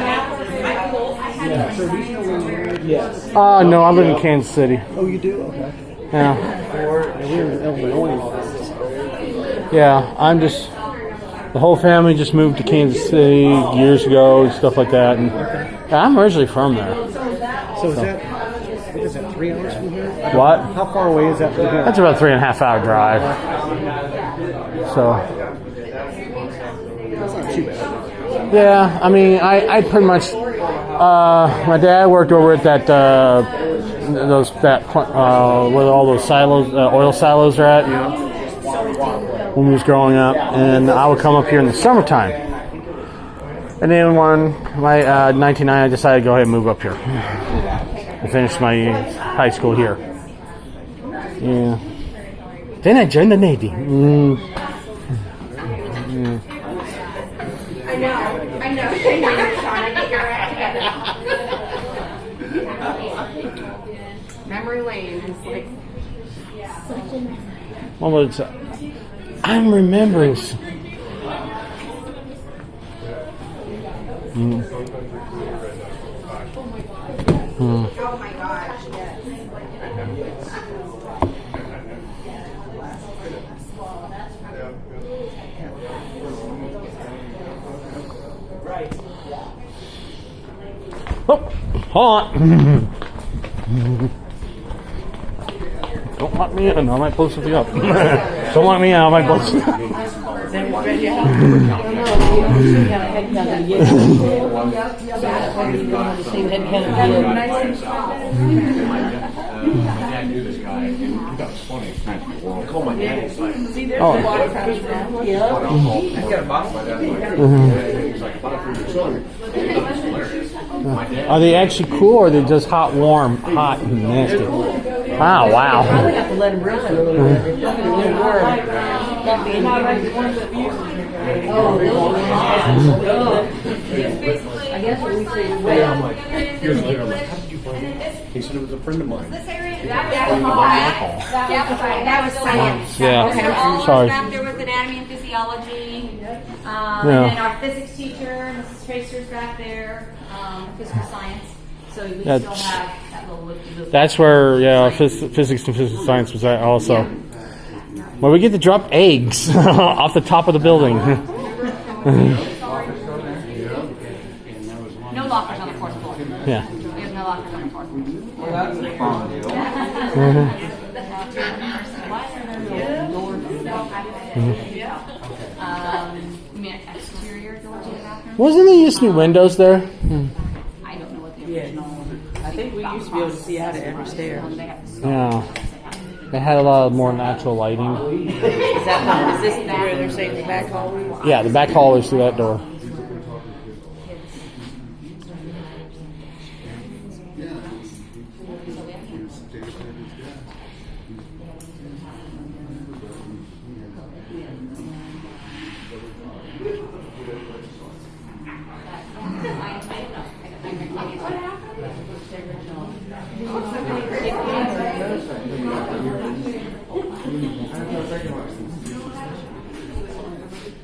Yes. No, I live in Kansas City. Oh, you do? Okay. Yeah. We're in Illinois. Yeah, the whole family just moved to Kansas City years ago and stuff like that. And I'm originally from there. So is that, what is that, 3 hours from here? What? How far away is that from here? That's about a 3.5 hour drive. So, That's not too bad. yeah, I mean, I pretty much, my dad worked over at that, where all those silos, oil silos are at, when we was growing up, and I would come up here in the summertime. And then when my 1990, I decided to go ahead and move up here. I finished my high school here. Yeah. Then I joined the Navy. I know. You're trying to get your act together. Memory lane is like What was it? I'm remembering. oh my gosh, yes. Oh, hold on. Don't lock me in. I might blow something up. Don't want me out of my books. Are they actually cool or are they just hot, warm, hot, and nasty? Oh, wow. Probably have to let them run a little bit. It's not gonna really work. I guess when we say Here's the deal. I'm like, how did you find out? He said it was a friend of mine. That was science. Yeah. Okay. All Sorry. back there was anatomy and physiology. Yeah. And then our physics teacher, Mrs. Tracer's back there, physical science. So we still have that little loop. That's where, physics and physical science was at also. Well, we get to drop eggs off the top of the building. No lockers on the fourth floor. Yeah. We have no lockers on the fourth floor. Well, that's a fun deal. You mean exterior doors to the bathroom? Wasn't there used to be windows there? I don't know what the original. I think we used to be able to see out of every stair. They have the Yeah. They had a lot of more natural lighting. Is this where they're saying the back hallway? Yeah, the back hallway is through that door.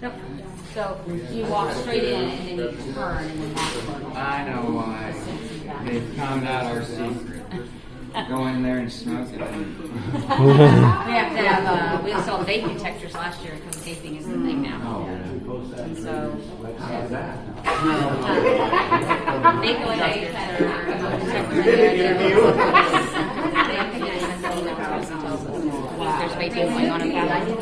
Nope. So you walk straight in and then you turn and then back. I know why. They found out our secret. Go in there and smoke it. We also have vape detectors last year because vaping is the thing now. And so, vape there's vaping going on in California.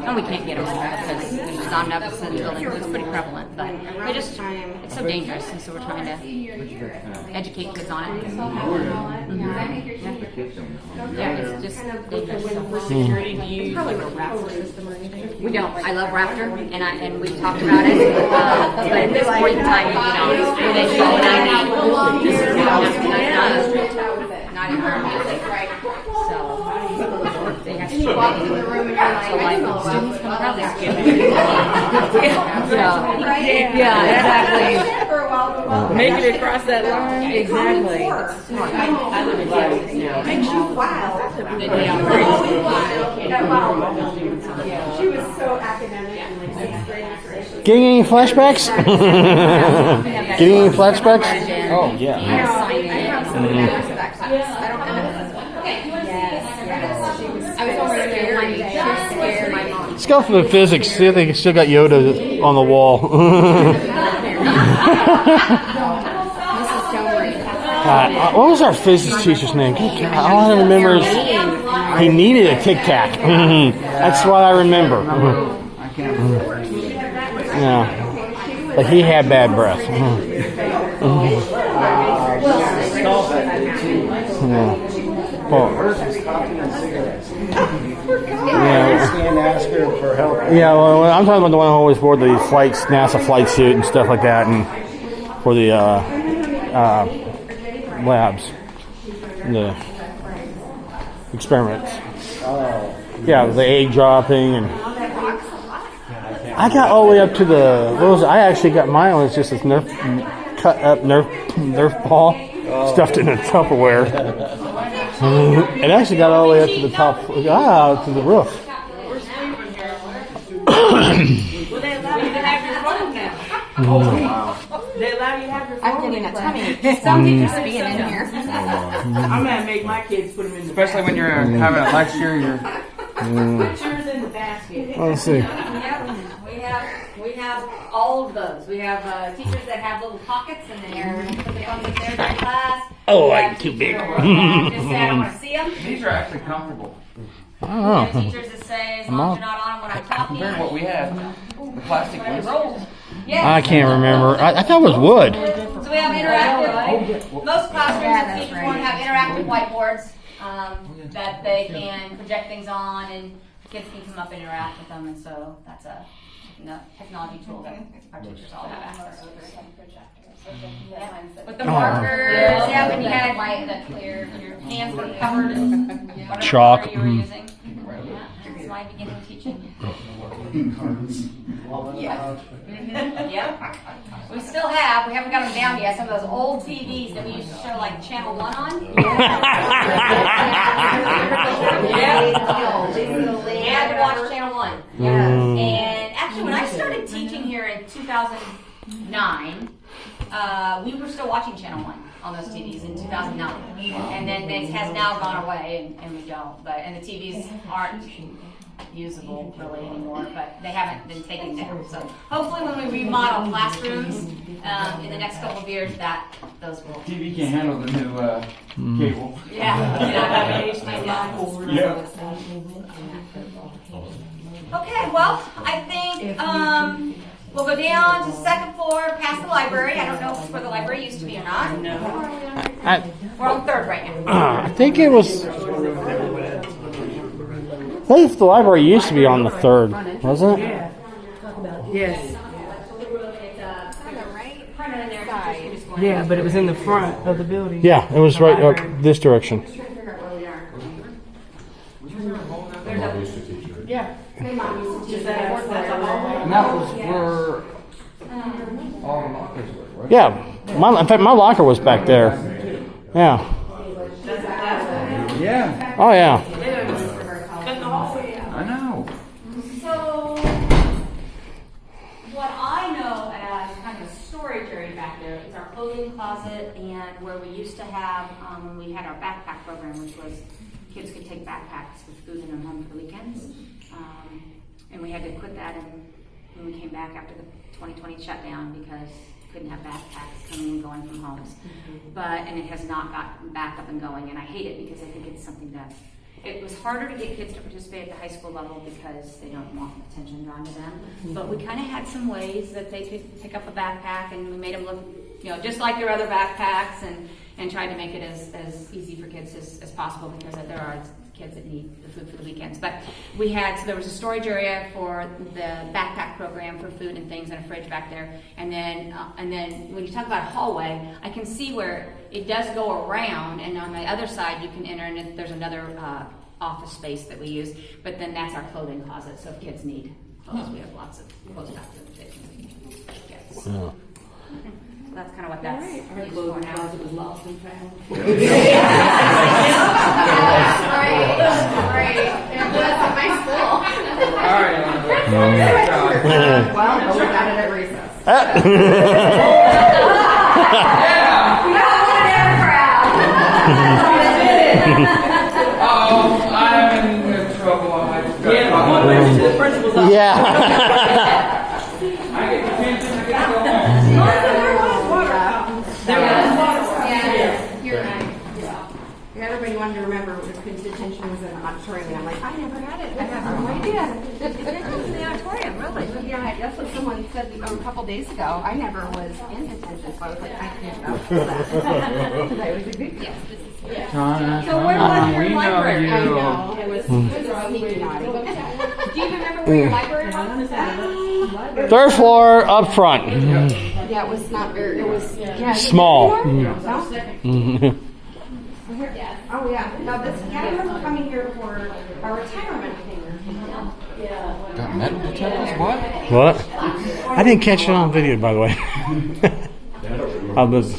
And we can't get them all because there's not enough in the building. It's pretty prevalent, but it's so dangerous, and so we're trying to educate kids on it. Yeah, it's just dangerous. Security, do you use like a raffle system or anything? We don't. I love Raptor, and we've talked about it. But at this point in time, they show 90. This is not in our music. So they have to walk into the room and you're like, students can probably skip it. Yeah, exactly. Make it across that line? Exactly. I live in Kansas now. Makes you wow. She was so academic and like sixth grade inspiration. Getting any flashbacks? Getting any flashbacks? Oh, yeah. I was almost scared. She was scared. My mom. Let's go for the physics. See if they still got Yoda on the wall. What was our physics teacher's name? All I remember is he needed a Tic Tac. That's what I remember. Yeah. But he had bad breath. Stand ask her for help. Yeah, well, I'm talking about the one who always wore the flights, NASA flight suit and stuff like that, and for the labs, the experiments. Yeah, the egg dropping, and I got all the way up to I actually got mine was just this cut up Nerf ball stuffed in a Tupperware. It actually got all the way up to the top, to the roof. Well, they allow you to have your phone now. They allow you to have your phone. I'm getting a tummy. Some teachers being in here. I'm gonna make my kids put them in the Especially when you're having a lecture, you're. Put yours in the basket. Let's see. We have all of those. We have teachers that have little pockets and they're put the phones in there in class. Oh, I'm too big. Just say I don't want to see them. These are actually comfortable. I We don't have know. teachers that say, as I'm long all- as you're not on when I'm talking. Compare what we have, the plastic It ones. rolls. Yes. I can't remember. I thought it was wood. So we have interactive, most classrooms and teachers want to have interactive whiteboards that they can project things on and kids can come up and interact with them, and so that's a technology tool that our teachers all have access to. Yeah. With the markers, yeah, when you had like the clear, your hands were covered in whatever Chalk, color you were mhm. using. Yeah, that's my beginning teaching. Yep. We still have, we haven't got them down yet, some of those old TVs that we used to show like Channel 1 on. Yeah, to watch Channel 1. And actually, when I started teaching here in 2009, we were still watching Channel 1 on those TVs in 2009. And then it has now gone away, and we don't. And the TVs aren't usable really anymore, but they haven't been taken down. So hopefully when we remodel classrooms in the next couple of years, those will. TV can't handle the new cable. Yeah. Okay, well, I think we'll go down to the second floor past the library. I don't know if it's where the library used to be or not. We're on third right now. I think it was. I think the library used to be on the third, wasn't it? Yes. Yeah, but it was in the front of the building. Yeah, it was right up this direction. Yeah. And that was where all the lockers were, right? Yeah, in fact, my locker was back there. Yeah. Yeah, Oh yeah. I know. So, what I know as kind of a storage area back there is our clothing closet and where we used to have, when we had our backpack program, which was kids could take backpacks with food in them home for the weekends. And we had to quit that when we came back after the 2020 shutdown because couldn't have backpacks coming and going from homes. And it has not gotten back up and going, and I hate it because I think it's something that it was harder to get kids to participate at the high school level because they don't want attention drawn to them. But we kind of had some ways that they could pick up a backpack, and we made them look, just like their other backpacks, and tried to make it as easy for kids as possible because there are kids that need the food for the weekends. But so there was a storage area for the backpack program for food and things, and a fridge back there. And then when you talk about a hallway, I can see where it does go around, and on the other side you can enter, and there's another office space that we use. But then that's our clothing closet. So if kids need clothes, we have lots of clothes back there that they can get. Yeah. So that's kind of what that's used for now. was lost and found. Right. It was at my school. All right. Well, we got it at recess. Oh, I'm in trouble. I just got The principal's office. Yeah. I get detention, I get to go home. You're right. Yeah, everybody wanted to remember the detention was in the auditorium. And I'm like, I never had it. I have no idea. Detention was in the auditorium, really? Yeah, that's what someone said a couple days ago. I never was in detention, so I was like, I can't vouch for that. Because I was a good kid. So where was your we know library? you. I know. It was sneaky naughty. Do you remember where your library was? Third floor up front. Yeah, it was not very, it was, yeah. Small. No? Mhm. Oh, yeah. No, I remember coming here for our retirement thing. Got metal detectors? What? What? I didn't catch it on video, by the way. I was.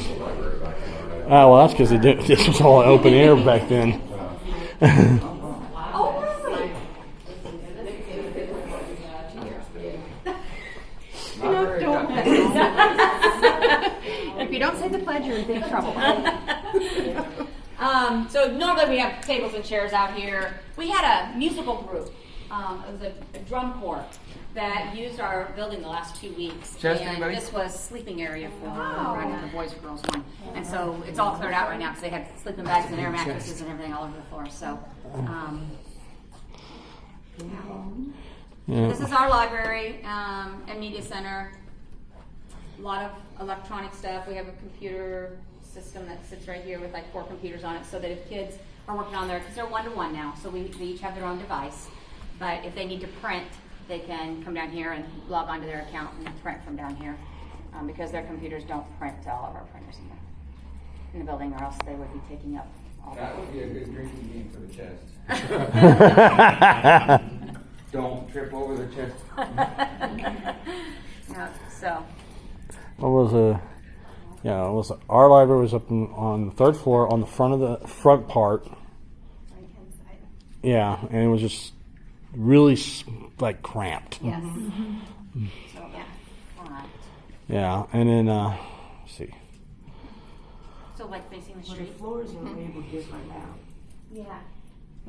Oh, well, that's because this was all open air back then. Oh, really? If you don't say the pledge, you're in big trouble. So normally we have tables and chairs out here. We had a musical group. It was a drum corps that used our building the last 2 weeks. Chest, and anybody? this was sleeping area for the boys and girls one. And so it's all cleared out right now because they had sleeping bags and air mattresses and everything all over the floor. So Yeah. This is our library and media center. A lot of electronic stuff. We have a computer system that sits right here with like 4 computers on it, so that if kids are working on there, because they're 1-to-1 now, so they each have their own device. But if they need to print, they can come down here and log onto their account and print from down here, because their computers don't print to all of our printers in the building, or else they would be taking up all That would be a good drinking game for the chest. Yeah. Don't trip over the chest. Yeah, so. What was yeah, it was our library was up on the 3rd floor on the front part. Yeah, and it was just really like cramped. Yes. So yeah. All right. Yeah, and then let's see. So like facing the street. Floors are maybe different now. Yeah.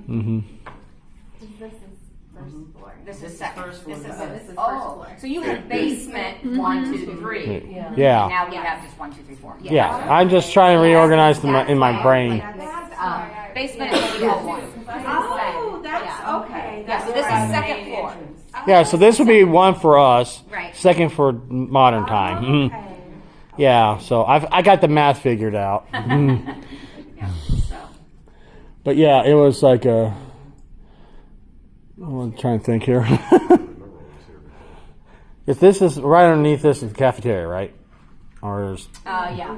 Mm-hmm. This is first floor. This is second. first floor. This is Oh, this is first oh, floor. so you have basement 1, 2, 3. Yeah. And Yeah, now we have just 1, 2, 3, 4. yeah. I'm just trying to reorganize in my brain. Basement is going to be all 1. Oh, that's okay. Yeah, so this is second floor. Yeah, so this would be 1 for us. Right. Second for modern time. Mhm. Okay. Yeah, so I got the math figured out. Mhm. Yeah, so. But yeah, it was like a. I'm trying to think here. If this is right underneath this is the cafeteria, right? Or is, Yeah,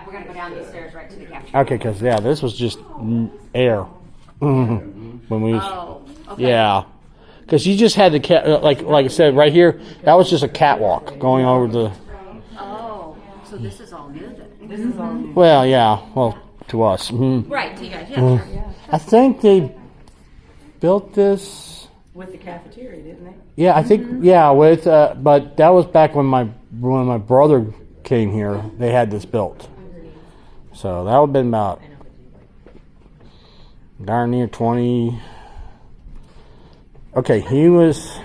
we're going to go down these stairs right to the cafeteria. okay, because yeah, this was just air when we was, Oh, okay. yeah, because you just had the like I said right here, that was just a catwalk going over the. Oh, so this is all new then? This is all new. Well, yeah, well to us. Mhm. Right, to you guys, yeah. I think they built this. With the cafeteria, didn't they? Yeah, I think with but that was back when my brother came here. They had this built, so that would have been about darn near 20. Okay, he was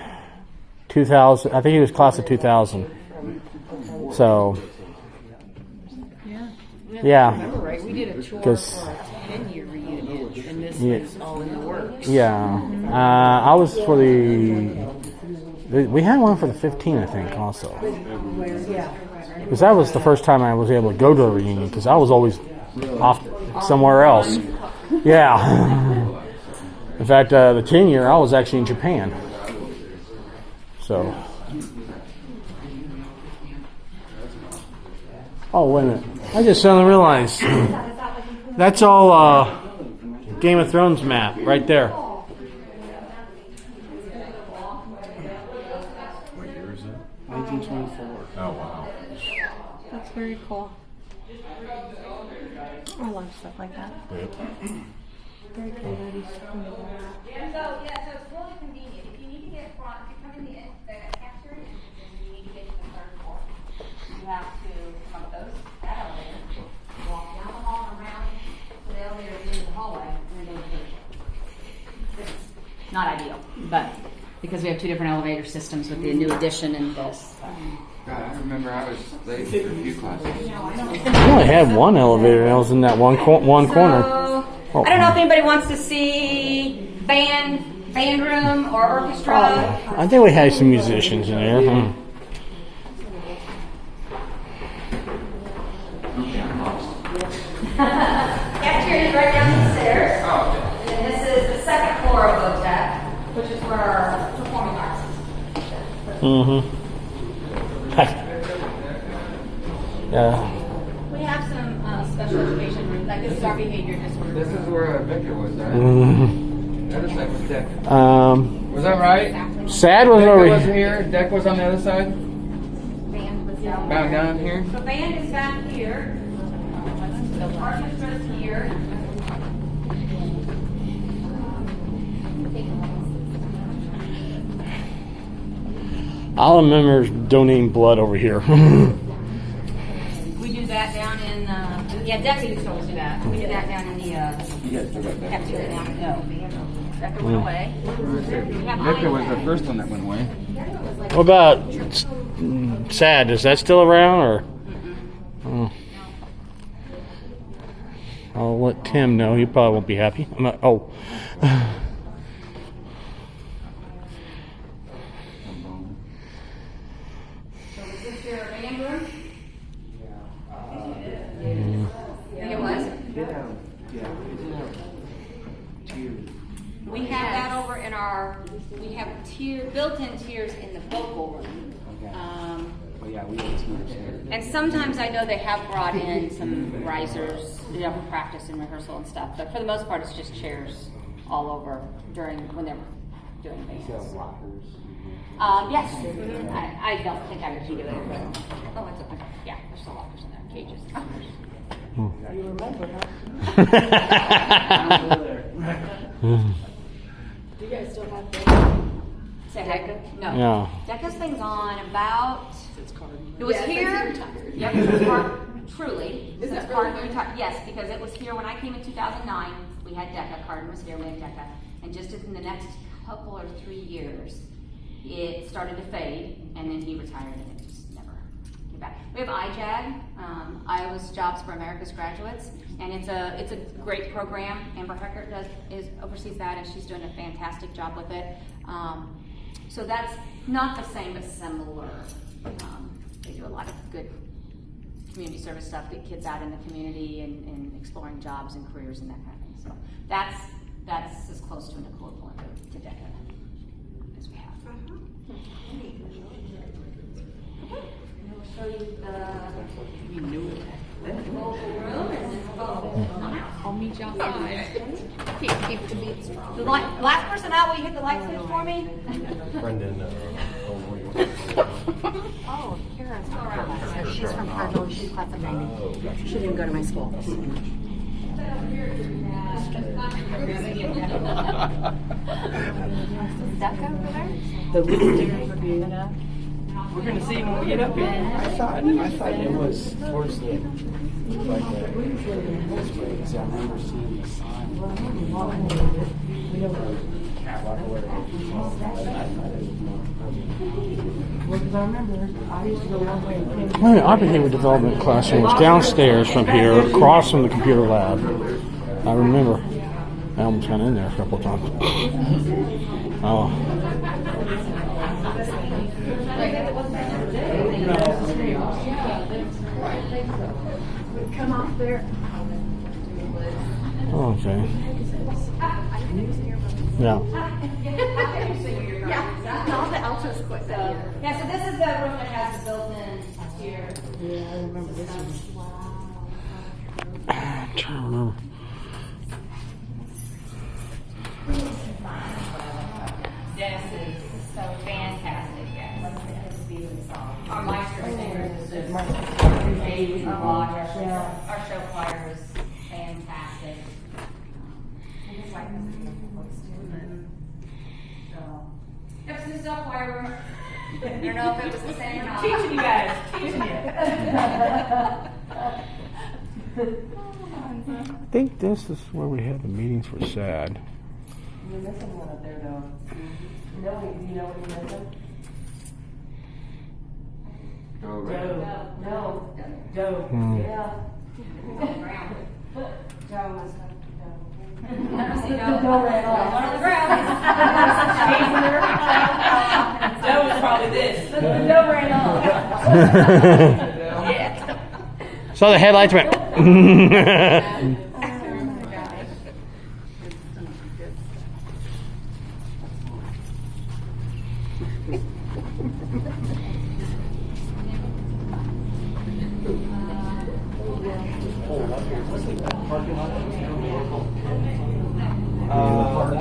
2000. I think he was class of 2000. So yeah, Remember, right? We did a tour 'Cause- for a 10-year reunion, and this Yeah. was all in the works. yeah. I was for we had one for the 15, I think, also. Because that was the first time I was able to go to a reunion, because I was always off somewhere else. Yeah. In fact, the 10-year, I was actually in Japan. So. Oh, wait a minute. I just suddenly realized. That's all Game of Thrones map right there. What year is it? 1924. Oh, wow. That's very cool. I love stuff like that. Yep. Very cool. So it's really convenient. If you need to get front, if you come in the cafeteria, and you need to get to the 3rd floor, you have to come up that elevator, walk down the hall and around to the elevator at the end of the hallway, and then go to the 3rd floor. Not ideal, but because we have 2 different elevator systems with the new addition and this. God, I remember I was late for a few classes. We only had one elevator, and it was in that one corner. So, I don't know if anybody wants to see band room or orchestra. I think we had some musicians in there. Cafeteria is right down the stairs. And then this is the 2nd floor of VOTEC, which is where our performing arts is. Mm-hmm. Yeah. We have some special education rooms, like this is our behavior disorder. This is where Victor was, right? Mm-hmm. The other side was Deck. Was that right? Sad was Victor over was here. here, Deck was on the other side? Band was down Bow down here? So band is back here. The orchestra is here. All I remember is donating blood over here. We do that down in, Debbie used to always do that. We do that down in the You guys took it back. cafeteria down, no. After went away. Victor was the first one that went away. What about Sad? Is that still around, or? Oh. I'll let Tim know. He probably won't be happy. I'm not, oh. Yeah. Tears. We have that over in we have built-in tiers in the vocal room. Okay. Oh yeah, we have tears here. And sometimes I know they have brought in some risers, for practice and rehearsal and stuff. But for the most part, it's just chairs all over when they're doing So bands. lockers. Yes. I don't think I would keep it. Oh, it's okay. Yeah, there's still lockers in there, cages. You remember, huh? Do you guys still have that? Say Decca? No. Yeah. Decca's thing's on about. It's card. It was Yeah, it says here. you're retired. Yep, it was truly. Is Since that Carden really? retired. Yes, because it was here when I came in 2009. We had Decca. Carden was here. We had Decca. And just in the next couple or 3 years, it started to fade, and then he retired, and it just never came back. We have IJAG, Iowa's Jobs for America's Graduates, and it's a great program. Amber Heckert oversees that, and she's doing a fantastic job with it. So that's not the same, but similar. They do a lot of good community service stuff, get kids out in the community and exploring jobs and careers and that kind of thing. So that's as close to an equivalent to DECA as we have. Okay, we'll show you the vocal room and this vocal. I'll meet y'all 5. Keep the beat strong. The last person out, will you hit the light switch for me? Brendan, Oh, Kara's so she's from Cardinal. She's class of 90. She didn't go to my school. Duck over there? The lead would be, we're going to see him when we get up here. I thought it was towards the like the because I remember seeing the sign. Because I remember I used to go one way and came. My art behavior development classroom was downstairs from here, across from the computer lab. I remember. I almost got in there a couple of times. Oh. Come off there. Okay. Yeah. Yeah, all the altos quit that year. Yeah, so this is the room that has the built-in tier. Yeah, I remember this one. I'm trying to remember. This is so fantastic, yes. Our maestro singers is just amazing. Our show choir is fantastic. I just like this beautiful voice too. So, yep, so this is our choir room. I don't know if it was the same or not. Teaching you guys, teaching you. I think this is where we had the meetings for SAD. You're missing one up there, though. You know what you're missing? Oh, No. Doe. Hmm. Yeah. Joe was Never seen The doe ran off. one on the ground. That was probably this. The doe ran off. Yeah. Saw the headlights went.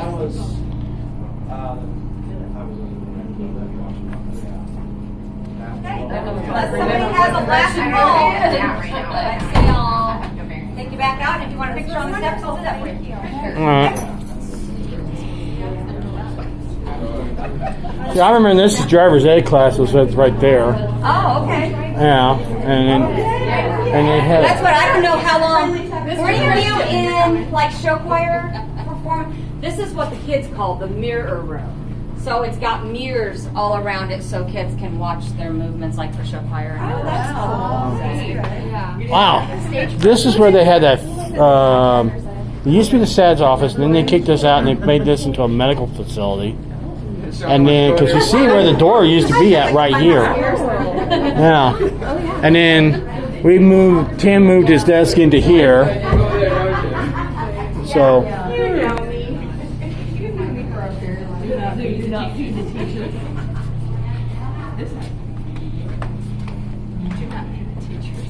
That was. Unless somebody has a last call, let's say I'll take you back out. If you want a picture on the steps, I'll do that for you. All right. See, I remember this is driver's ed class was right there. Oh, okay. Yeah, and they had. That's what I don't know how long. Were you in like show choir performance? This is what the kids call the mirror room. So it's got mirrors all around it, so kids can watch their movements, like for show choir. Oh, that's cool. Wow, this is where they had that. It used to be the SAD's office, and then they kicked us out, and they made this into a medical facility. And then, because you see where the door used to be at right here. Yeah. And then Tim moved his desk into here. So Do not feed the teacher. This one. Do not feed the teachers.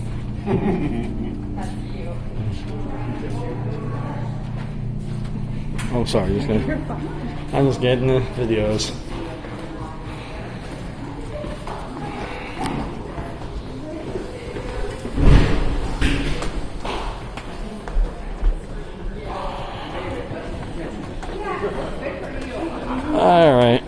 oh, sorry. I'm just getting the videos. All right.